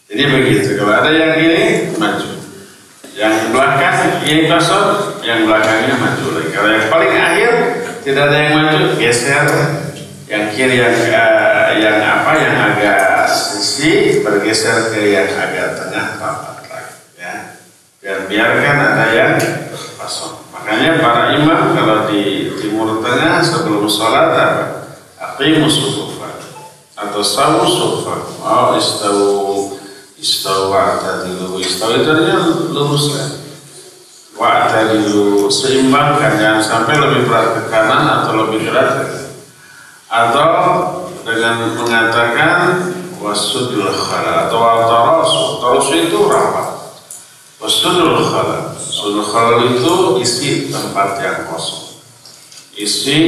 Jadi begitu, kalau ada yang gini maju, yang belakang yang kosong, yang belakangnya maju lagi. Kalau yang paling akhir tidak ada yang maju, geser yang kiri yang agak sisi bergeser ke yang agak tengah rapat lagi ya. Dan biarkan ada yang kosong. Makanya para imam kalau di timur tengah sebelum sholat apa? Aqimus sufufan atau sawu sufufan. Oh istawu wa'tadilu. Istawu itu artinya luruskan. Wa'tadilu, seimbangkan, jangan sampai lebih berat ke kanan atau lebih berat ke kanan. Atau dengan mengatakan wasudul khala atau al-tarasu itu rapat. Wasudul khala, sudul khala itu isi tempat yang kosong, isi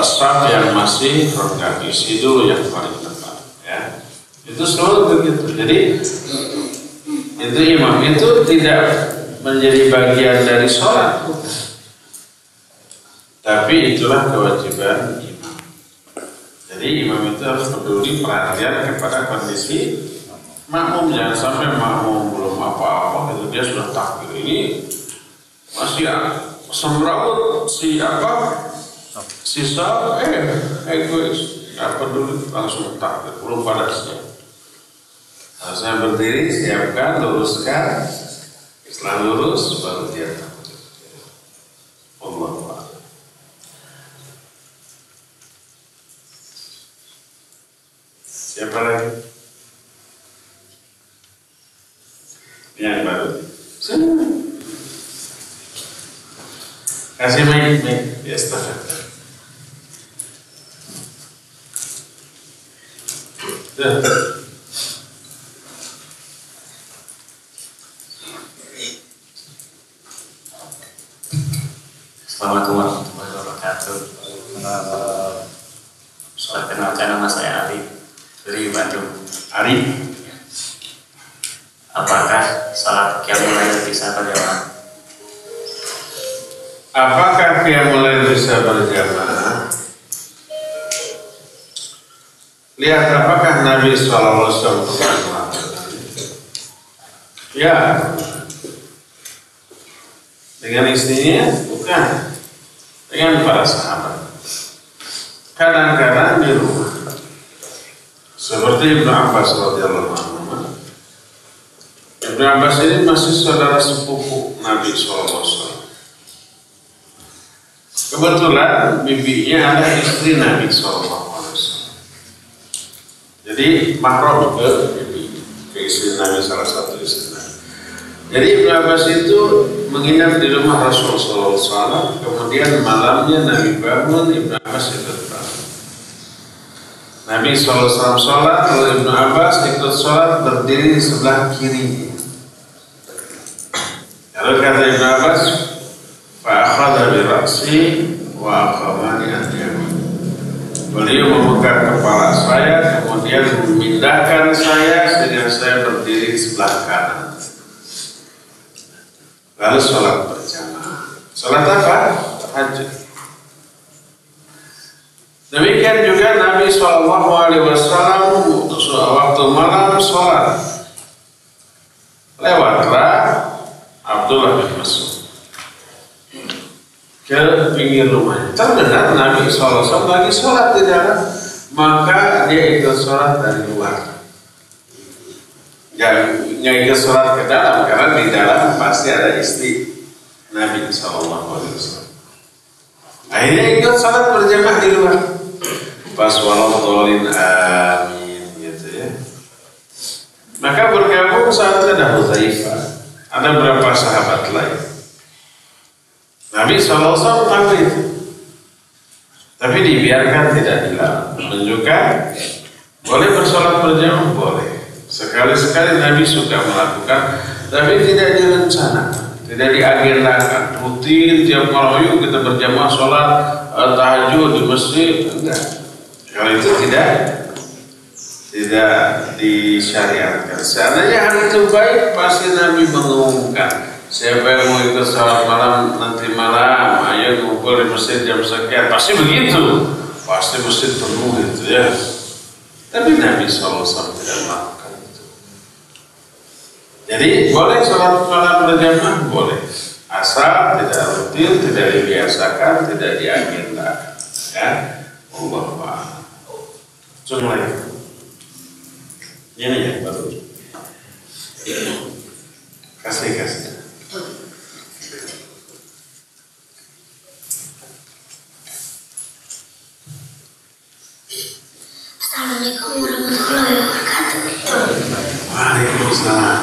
shaf yang masih renggang, isi dulu yang paling depan ya. Itu selalu begitu. Jadi itu imam itu tidak menjadi bagian dari sholat, tapi itulah kewajiban imam. Jadi imam itu harus peduli perhatian kepada kondisi makmum. Jangan sampai makmum belum apa-apa itu dia sudah takbir, ini masih semrawut si sisa egois, nggak peduli, langsung takbir, belum pada siap. Harusnya berdiri, siapkan, luruskan, setelah lurus baru dia takbir. Allah. Siapa lagi? Yang baru. Kasih mic. Ya, stafet. Assalamualaikum warahmatullahi wabarakatuh. Perkenalkan, nama saya Ali dari Bandung. Ali, apakah salat qiyamul lail bisa berjamaah? apakah qiyamul lail bisa berjamaah? Lihat apakah Nabi SAW pernah melakukan? Ya, dengan istrinya bukan, dengan para sahabat. Kadang-kadang di rumah. Seperti Ibnu Abbas radhiyallahu anhu. Ibnu Abbas ini masih saudara sepupu Nabi SAW. Kebetulan bibinya adalah istri Nabi SAW. Jadi mahram ke bibi, ke istri Nabi, salah satu istri Nabi. Jadi Ibnu Abbas itu menginap di rumah Rasulullah SAW. Kemudian malamnya Nabi bangun, Ibnu Abbas ikut bangun. Nabi SAW sholat, lalu Ibnu Abbas ikut sholat berdiri di sebelah kiri. Lalu kata Ibnu Abbas, fa'akhadha bira'si wa aqamani an-yamin. Beliau memegang kepala saya, kemudian memindahkan saya sehingga saya berdiri di sebelah kanan. Lalu sholat berjamaah. Sholat apa? Tahajud. Demikian juga Nabi SAW waktu malam sholat. Lewatlah Abdullah bin Mas'ud ke pinggir rumahnya. Terdengar Nabi SAW lagi sholat di dalam, maka dia ikut sholat dari luar. Nggak ikut sholat ke dalam, karena di dalam pasti ada istri Nabi SAW. Akhirnya ikut sholat berjamaah di luar. Pas walau amin gitu ya. Maka bergabung saat ada Hudzaifah. Ada beberapa sahabat lain. Nabi SAW tahu itu, tapi dibiarkan, tidak dilarang. Menunjukkan boleh bersolat berjamaah, boleh. Sekali-sekali Nabi suka melakukan, tapi tidak direncanakan, tidak diagendakan. Rutin tiap malam yuk kita berjamaah sholat tahajud di masjid, enggak. Kalau itu tidak disyariatkan. Seandainya hari itu baik, pasti Nabi mengumumkan, siapa yang mau ikut sholat malam nanti malam, ayo ngumpul di masjid jam sekian. Pasti begitu, pasti masjid penuh itu ya. Tapi Nabi SAW tidak melakukan itu. Jadi boleh sholat malam berjamaah, boleh, asal tidak rutin, tidak dibiasakan, tidak diagendakan. Ya, Allah Ta'ala. Cuma lagi. Ini yang baru. Kasih. Assalamualaikum warahmatullahi wabarakatuh. Waalaikumsalam.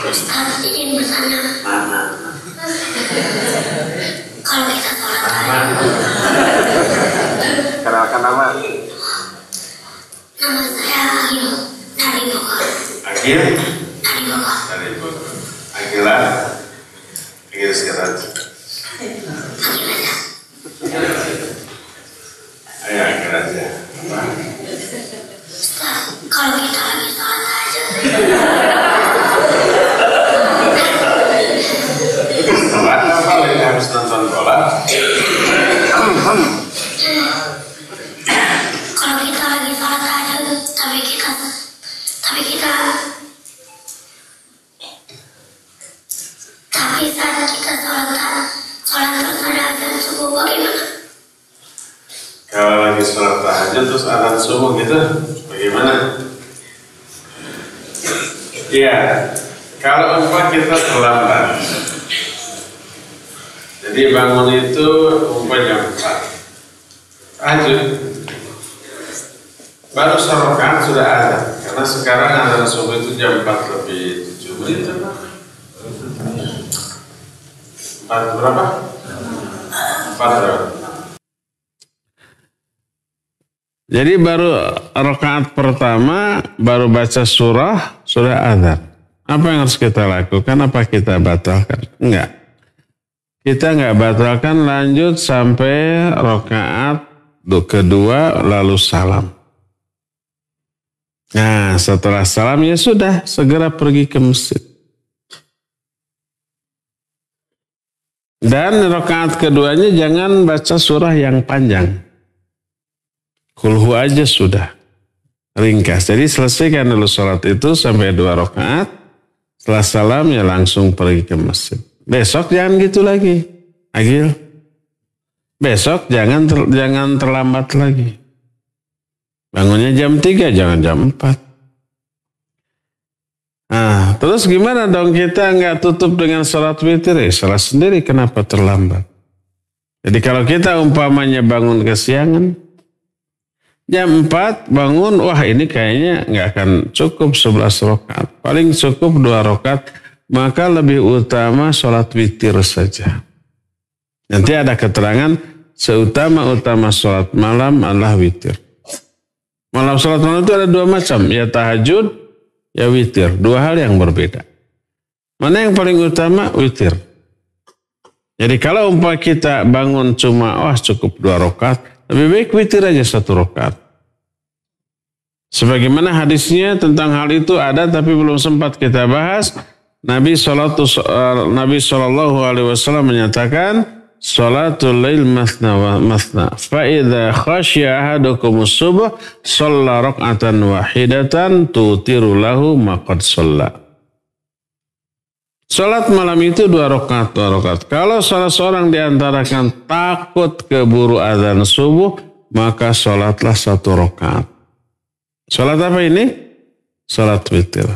Ustaz ingin bertanya. Kalau kita sholat Kenalkan nama. Nama saya Agil dari Bogor. Agil? Dari Bogor. Dari Bogor. Agilah. Agil sekarang. Agil aja. Ayo Agil aja. Apa? Ustaz, kalau kita lagi sholat tahajud. Sholat apa? Lagi habis nonton bola. Kalau kita lagi sholat tahajud, tapi kita saat kita sholat terus ada azan subuh, bagaimana? Kalau lagi sholat tahajud terus azan subuh gitu, bagaimana? Iya, kalau umpah kita terlambat. Jadi bangun itu umpah jam 4. Tahajud. Baru serokan sudah ada, karena sekarang azan subuh itu jam 4:07. 4 berapa? 4 berapa? Jadi baru rakaat pertama, baru baca surah, sudah azan. Apa yang harus kita lakukan? Apa kita batalkan? Enggak. Kita enggak batalkan, lanjut sampai rakaat kedua lalu salam. Nah, setelah salam ya sudah, segera pergi ke masjid. Dan rakaat keduanya jangan baca surah yang panjang. Kulhu aja sudah. Ringkas. Jadi selesaikan dulu sholat itu sampai 2 rakaat. Setelah salam ya langsung pergi ke masjid. Besok jangan gitu lagi. Agil. Besok jangan terlambat lagi. Bangunnya jam 3, jangan jam 4. Nah, terus gimana dong kita nggak tutup dengan sholat witir? Salah sendiri kenapa terlambat. Jadi kalau kita umpamanya bangun kesiangan, jam 4 bangun, wah ini kayaknya nggak akan cukup 11 rakaat. Paling cukup 2 rakaat, maka lebih utama sholat witir saja. Nanti ada keterangan, seutama-utama sholat malam adalah witir. Malam sholat malam itu ada 2 macam, ya tahajud, ya witir. 2 hal yang berbeda. Mana yang paling utama? Witir. Jadi kalau umpama kita bangun cuma, cukup 2 rakaat, lebih baik witir aja 1 rakaat. Sebagaimana hadisnya tentang hal itu ada, tapi belum sempat kita bahas. Nabi Shallallahu Alaihi Wasallam menyatakan, Salatul lail masna wa masna. Fa idza khasya ahadukum subuh shalla rak'atan wahidatan tutiru lahu ma qad shalla. Salat malam itu 2 rakaat, 2 rakaat. Kalau salah seorang di antara kan takut keburu azan subuh, maka salatlah 1 rakaat. Salat apa ini? Salat witir.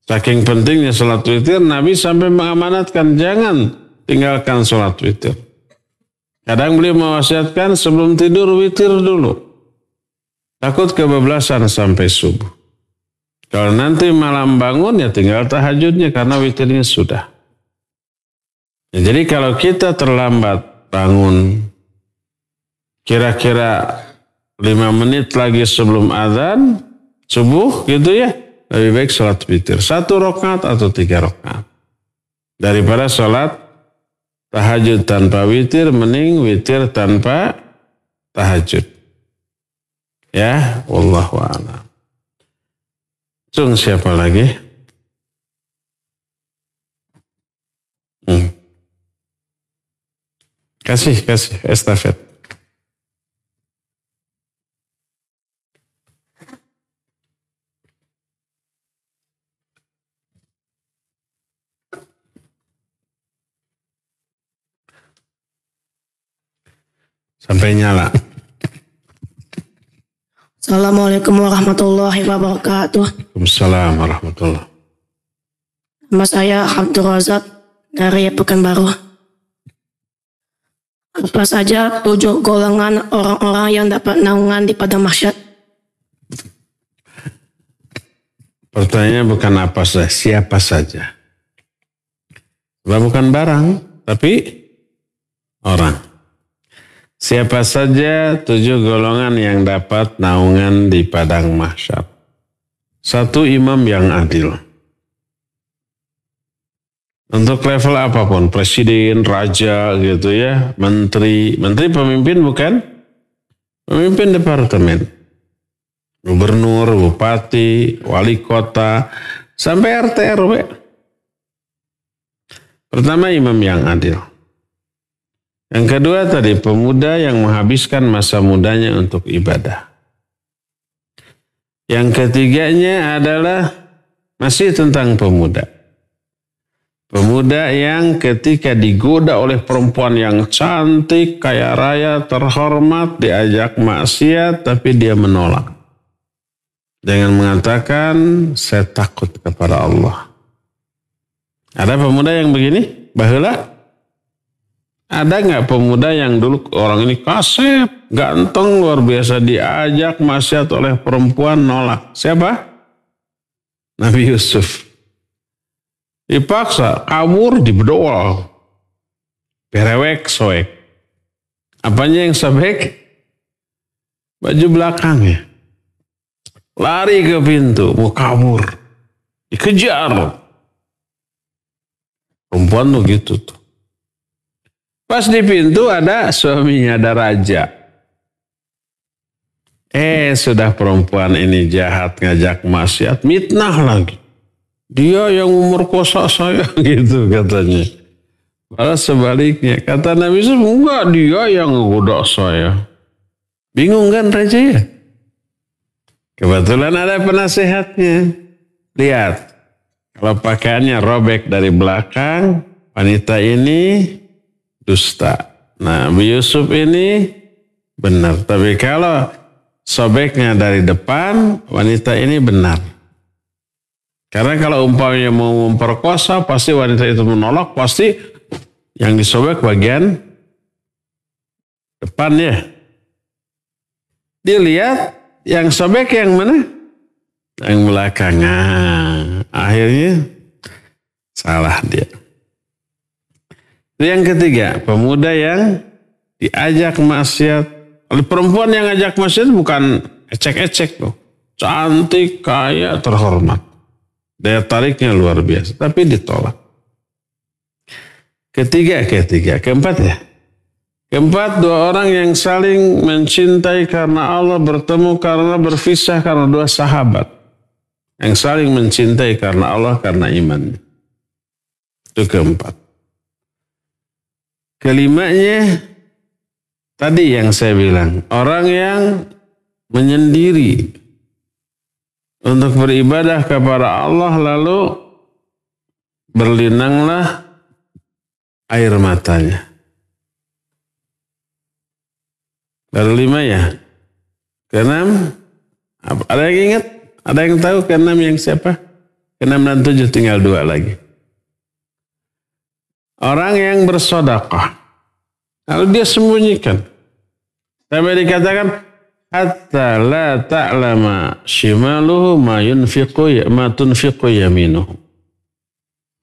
Saking pentingnya salat witir, Nabi sampai mengamanatkan jangan tinggalkan salat witir. Kadang beliau mewasiatkan sebelum tidur witir dulu. Takut kebablasan sampai subuh. Kalau nanti malam bangun ya tinggal tahajudnya karena witirnya sudah. Ya, jadi kalau kita terlambat bangun kira-kira 5 menit lagi sebelum azan subuh gitu ya, lebih baik sholat witir 1 rakaat atau 3 rakaat. Daripada sholat tahajud tanpa witir, mending witir tanpa tahajud. Ya, wallahu a'lam. Siapa lagi? Kasih estafet. Sampai nyala. Assalamualaikum warahmatullahi wabarakatuh. Waalaikumsalam warahmatullahi. Nama saya Abdul Razak dari Pekanbaru. Apa saja 7 golongan orang-orang yang dapat naungan di padang mahsyar? Pertanyaannya bukan apa saja, siapa saja. Bukan barang, tapi orang. Siapa saja 7 golongan yang dapat naungan di padang mahsyar? 1, imam yang adil. Untuk level apapun, presiden, raja gitu ya, menteri pemimpin bukan? Pemimpin departemen. Gubernur, bupati, wali kota, sampai RT RW. Pertama, imam yang adil. Yang kedua tadi, pemuda yang menghabiskan masa mudanya untuk ibadah. Yang ketiganya adalah masih tentang pemuda. Pemuda yang ketika digoda oleh perempuan yang cantik, kaya raya, terhormat, diajak maksiat, tapi dia menolak. Dengan mengatakan, saya takut kepada Allah. Ada pemuda yang begini? Baheula? Ada nggak pemuda yang dulu orang ini kasep, ganteng, luar biasa, diajak maksiat oleh perempuan, nolak? Siapa? Nabi Yusuf. Dipaksa, kabur, dibedol. Perewek, soek. Apanya yang sobek? Baju belakangnya. Lari ke pintu, mau kabur. Dikejar. Perempuan tuh gitu tuh. Pas di pintu ada suaminya, ada raja. Sudah perempuan ini jahat, ngajak maksiat, mitnah lagi. Dia yang memerkosa saya gitu katanya. Malah sebaliknya, kata Nabi Yusuf, enggak, dia yang ngegoda saya. Bingung kan raja ya? Kebetulan ada penasehatnya. Lihat, kalau pakaiannya robek dari belakang, wanita ini dusta. Nabi Yusuf ini benar. Tapi kalau sobeknya dari depan, wanita ini benar. Karena kalau umpamanya mau memperkosa, pasti wanita itu menolak, pasti yang disobek bagian depan ya. Dilihat yang sobek yang mana? Yang belakangan. Akhirnya salah dia. Yang ketiga, pemuda yang diajak maksiat. Perempuan yang ngajak maksiat bukan ecek-ecek loh. Cantik, kaya, terhormat. Daya tariknya luar biasa. Tapi ditolak. Keempat ya. Keempat, dua orang yang saling mencintai karena Allah, bertemu karena berpisah karena dua sahabat. Yang saling mencintai karena Allah, karena iman. Itu keempat. Kelimanya, tadi yang saya bilang, orang yang menyendiri untuk beribadah kepada Allah lalu berlinanglah air matanya. Baru 5 ya. Keenam, ada yang ingat? Ada yang tahu keenam yang siapa? Keenam dan 7 tinggal 2 lagi. Orang yang bersedekah. Lalu dia sembunyikan. Sampai dikatakan hatta la ta'lama shimaluhu ma tunfiqu yaminuhu.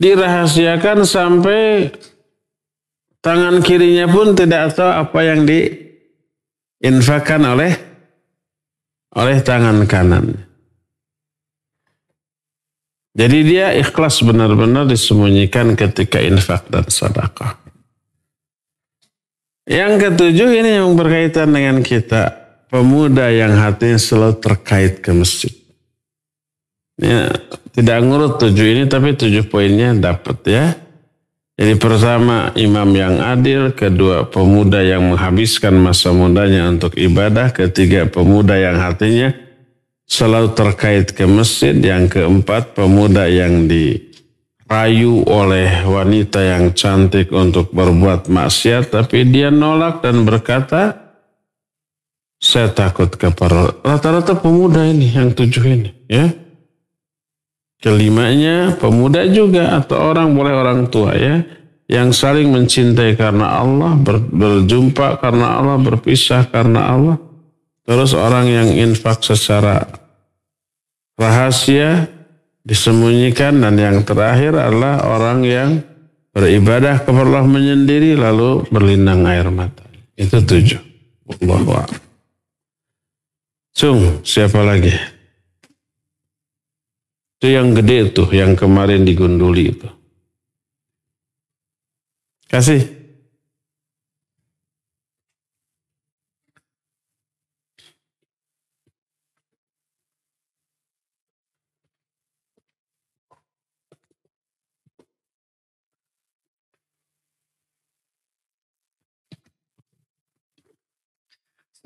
Dirahasiakan sampai tangan kirinya pun tidak tahu apa yang diinfakkan oleh tangan kanan. Jadi dia ikhlas benar-benar disembunyikan ketika infak dan sedekah. Yang ketujuh ini yang berkaitan dengan kita. Pemuda yang hatinya selalu terkait ke masjid. Ya, tidak ngurut 7 ini tapi 7 poinnya dapat ya. Jadi pertama imam yang adil. Kedua pemuda yang menghabiskan masa mudanya untuk ibadah. Ketiga pemuda yang hatinya selalu terkait ke masjid. Yang keempat pemuda yang dirayu oleh wanita yang cantik untuk berbuat maksiat. Tapi dia nolak dan berkata, saya takut kepada rata-rata pemuda ini, yang 7 ini. Ya. Kelimanya pemuda juga atau boleh orang tua ya. Yang saling mencintai karena Allah, berjumpa karena Allah, berpisah karena Allah. Terus orang yang infak secara rahasia, disembunyikan. Dan yang terakhir adalah orang yang beribadah kepada Allah menyendiri lalu berlinang air mata. Itu 7. Wallahu a'lam. Siapa lagi? Itu yang gede tuh, yang kemarin digunduli itu. Kasih.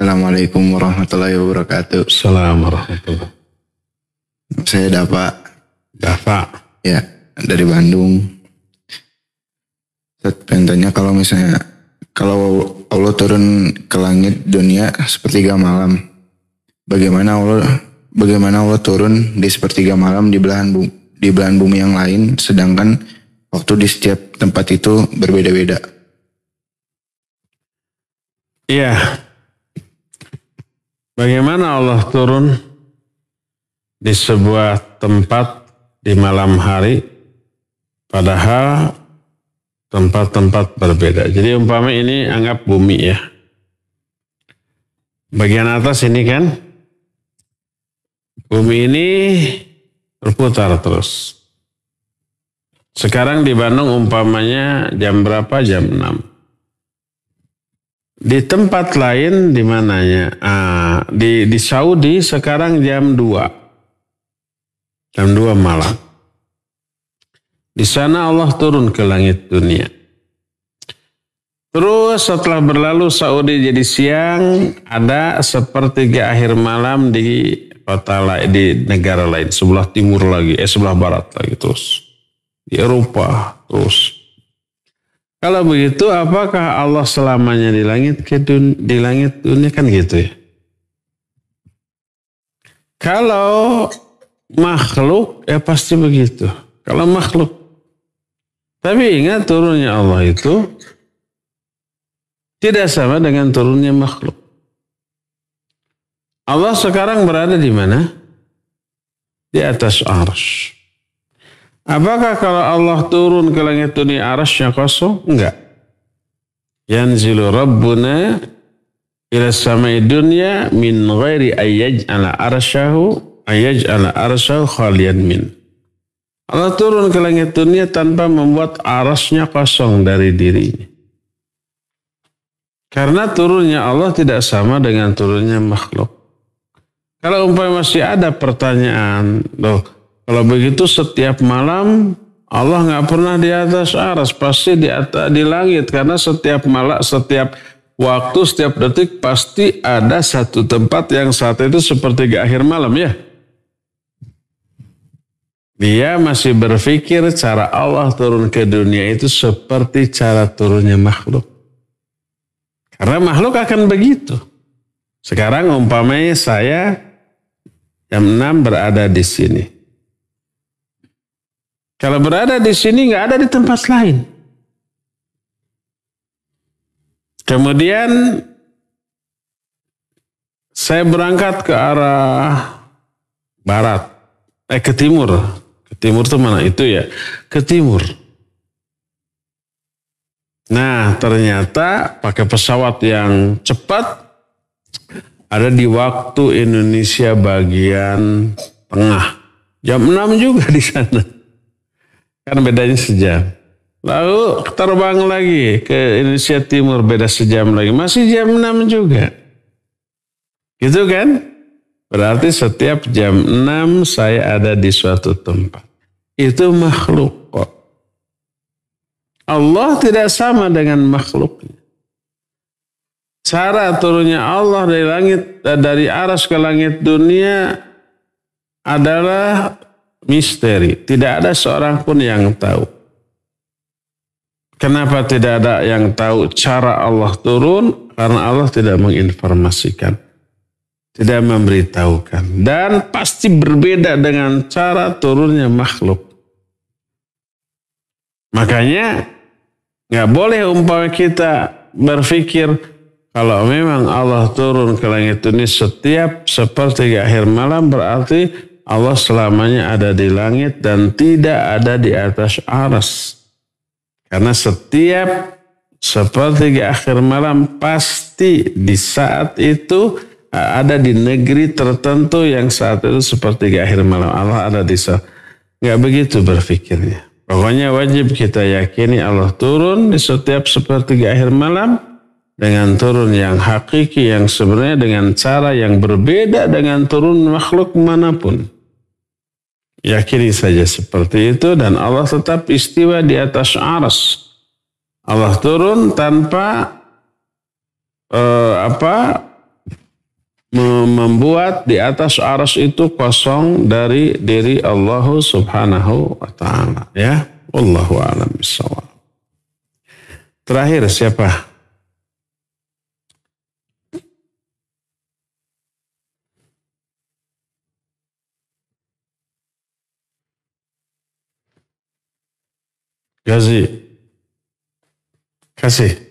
Assalamualaikum warahmatullahi wabarakatuh. Assalamualaikum warahmatullahi wabarakatuh. Saya Dafa. Ya, dari Bandung. Saya pengen tanya kalau misalnya kalau Allah turun ke langit dunia sepertiga malam, bagaimana Allah turun di sepertiga malam di belahan bumi yang lain, sedangkan waktu di setiap tempat itu berbeda-beda? Iya. Bagaimana Allah turun di sebuah tempat di malam hari, padahal tempat-tempat berbeda. Jadi umpama ini anggap bumi ya. Bagian atas ini kan, bumi ini berputar terus. Sekarang di Bandung umpamanya jam berapa? Jam 6. Di tempat lain di mananya? Di Saudi sekarang jam 2. Jam 2 malam. Di sana Allah turun ke langit dunia. Terus setelah berlalu Saudi jadi siang, ada sepertiga akhir malam di kota lain, di negara lain, sebelah timur lagi, sebelah barat lagi terus. Di Eropa terus. Kalau begitu, apakah Allah selamanya di langit dunia kan gitu ya? Kalau makhluk ya pasti begitu. Kalau makhluk. Tapi ingat turunnya Allah itu tidak sama dengan turunnya makhluk. Allah sekarang berada di mana? Di atas arsy. Apakah kalau Allah turun ke langit dunia arsy-nya kosong? Enggak. Yanzilu Rabbuna ila samai dunya min ghairi ayyaj'ala arsyahu khalian min. Allah turun ke langit dunia tanpa membuat arsy-nya kosong dari dirinya. Karena turunnya Allah tidak sama dengan turunnya makhluk. Kalau umpamanya masih ada pertanyaan, loh, kalau begitu setiap malam Allah nggak pernah di atas arsy, pasti di langit. Karena setiap malam, setiap waktu, setiap detik pasti ada satu tempat yang saat itu sepertiga akhir malam ya. Dia masih berpikir cara Allah turun ke dunia itu seperti cara turunnya makhluk. Karena makhluk akan begitu. Sekarang umpamanya saya jam 6 berada di sini. Kalau berada di sini nggak ada di tempat lain. Kemudian saya berangkat ke arah barat, ke timur. Ke timur itu mana itu ya? Ke timur. Nah, ternyata pakai pesawat yang cepat ada di waktu Indonesia bagian tengah. Jam 6 juga di sana. Kan bedanya sejam. Lalu terbang lagi ke Indonesia Timur, beda sejam lagi. Masih jam 6 juga. Gitu kan? Berarti setiap jam 6 saya ada di suatu tempat. Itu makhluk kok. Allah tidak sama dengan makhluknya. Cara turunnya Allah dari langit, dari arsy ke langit dunia adalah misteri. Tidak ada seorang pun yang tahu. Kenapa tidak ada yang tahu cara Allah turun? Karena Allah tidak menginformasikan. Tidak memberitahukan. Dan pasti berbeda dengan cara turunnya makhluk. Makanya nggak boleh umpama kita berpikir kalau memang Allah turun ke langit ini setiap sepertiga akhir malam berarti Allah selamanya ada di langit dan tidak ada di atas arsy. Karena setiap sepertiga akhir malam pasti di saat itu ada di negeri tertentu yang saat itu sepertiga akhir malam. Allah ada di sana. Nggak begitu berpikirnya. Pokoknya wajib kita yakini Allah turun di setiap sepertiga akhir malam dengan turun yang hakiki, yang sebenarnya dengan cara yang berbeda dengan turun makhluk manapun. Yakini saja seperti itu dan Allah tetap istiwa di atas arsy. Allah turun tanpa membuat di atas arsy itu kosong dari diri Allah Subhanahu wa taala, ya. Wallahu a'lam bishawab. Terakhir siapa? Gazi. Kasih.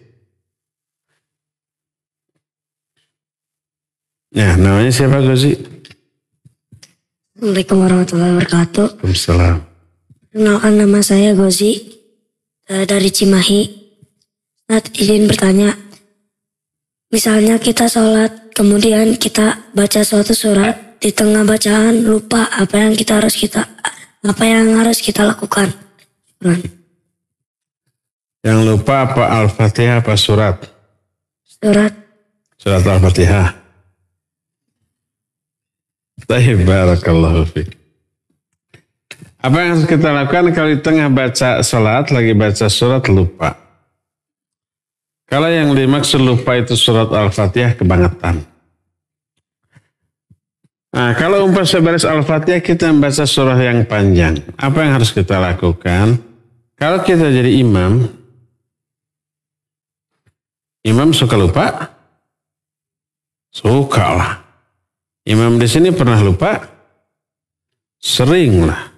Ya, namanya siapa Gazi? Assalamualaikum warahmatullahi wabarakatuh. Waalaikumsalam. Perkenalkan nama saya Gozi dari Cimahi. Ustaz izin bertanya, misalnya kita sholat, kemudian kita baca suatu surat, di tengah bacaan lupa apa yang harus kita lakukan. Yang lupa apa Al-Fatihah apa surat? Surat Al-Fatihah. Baik, barakallahu fiik. Apa yang harus kita lakukan kalau di tengah baca salat, lagi baca surat lupa? Kalau yang dimaksud lupa itu surat Al-Fatihah kebangetan. Nah, kalau umpamanya beres Al-Fatihah kita membaca surah yang panjang, apa yang harus kita lakukan? Kalau kita jadi imam suka lupa? Suka lah. Imam di sini pernah lupa? Seringlah.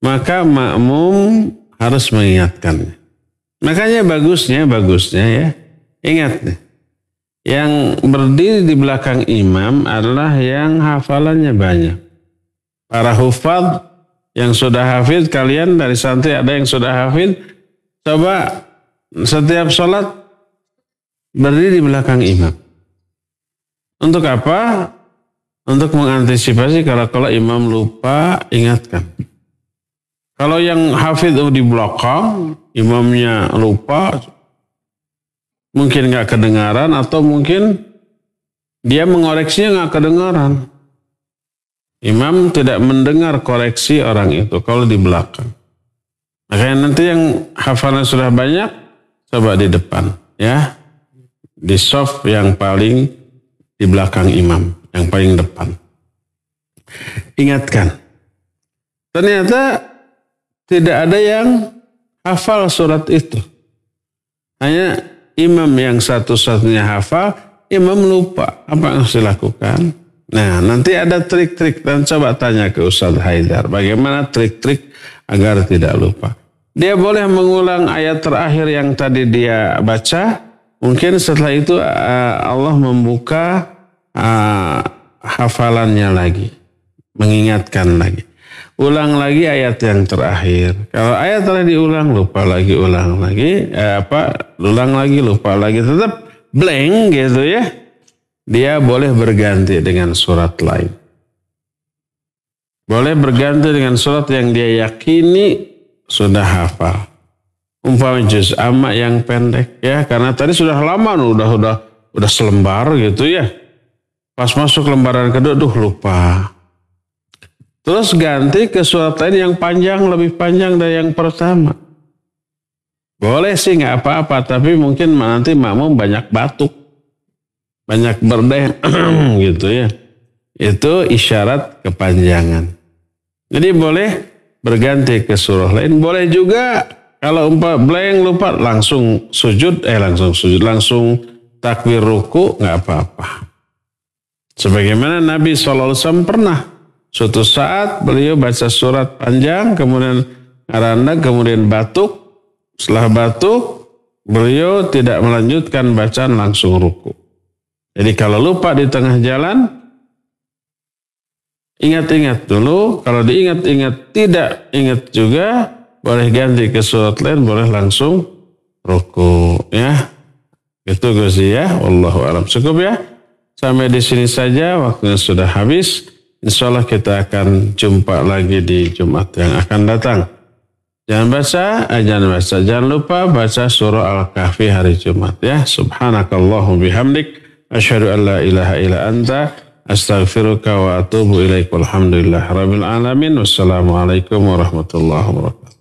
Maka makmum harus mengingatkannya. Makanya bagusnya ya. Ingat nih. Yang berdiri di belakang imam adalah yang hafalannya banyak. Para hufadz yang sudah hafid, kalian dari santri ada yang sudah hafid, coba setiap sholat berdiri di belakang imam. Untuk apa? Untuk mengantisipasi kalau imam lupa, ingatkan. Kalau yang hafid di belakang, imamnya lupa, mungkin nggak kedengaran atau mungkin dia mengoreksinya nggak kedengaran. Imam tidak mendengar koreksi orang itu kalau di belakang. Makanya nanti yang hafalan sudah banyak, coba di depan, ya, di shaf yang paling di belakang imam, yang paling depan. Ingatkan. Ternyata tidak ada yang hafal surat itu. Hanya imam yang satu-satunya hafal, imam lupa. Apa yang harus dilakukan? Nah, nanti ada trik-trik dan coba tanya ke Ustaz Haidar. Bagaimana trik-trik agar tidak lupa. Dia boleh mengulang ayat terakhir yang tadi dia baca. Mungkin setelah itu Allah membuka hafalannya lagi. Mengingatkan lagi. Ulang lagi ayat yang terakhir. Kalau ayat telah diulang, lupa lagi, ulang lagi. Ulang lagi, lupa lagi. Tetap blank gitu ya. Dia boleh berganti dengan surat lain. Boleh berganti dengan surat yang dia yakini sudah hafal. Umpama juz amma yang pendek ya. Karena tadi sudah lama, udah selembar gitu ya. Pas masuk lembaran kedua, lupa. Terus ganti ke surat lain yang panjang, lebih panjang dari yang pertama. Boleh sih nggak apa-apa, tapi mungkin nanti makmum banyak batuk. Banyak berdeh gitu ya. Itu isyarat kepanjangan. Jadi boleh berganti ke surah lain. Boleh juga kalau blank lupa langsung langsung takbir ruku nggak apa-apa. Sebagaimana Nabi SAW pernah. Suatu saat beliau baca surat panjang, kemudian ngaranda, kemudian batuk. Setelah batuk, beliau tidak melanjutkan bacaan langsung ruku. Jadi kalau lupa di tengah jalan, ingat-ingat dulu. Kalau diingat-ingat tidak ingat juga, boleh ganti ke surat lain, boleh langsung ruku. Ya, itu Gus ya. Wallahu a'lam. Cukup ya. Sampai di sini saja, waktunya sudah habis. Insya Allah kita akan jumpa lagi di Jumat yang akan datang. Jangan lupa baca surah Al-Kahfi hari Jumat ya. Subhanakallahumma bihamdik asyhadu an la ilaha illa anta astaghfiruka wa atubu ilaik. Walhamdulillahirabbil alamin. Wassalamualaikum warahmatullahi wabarakatuh.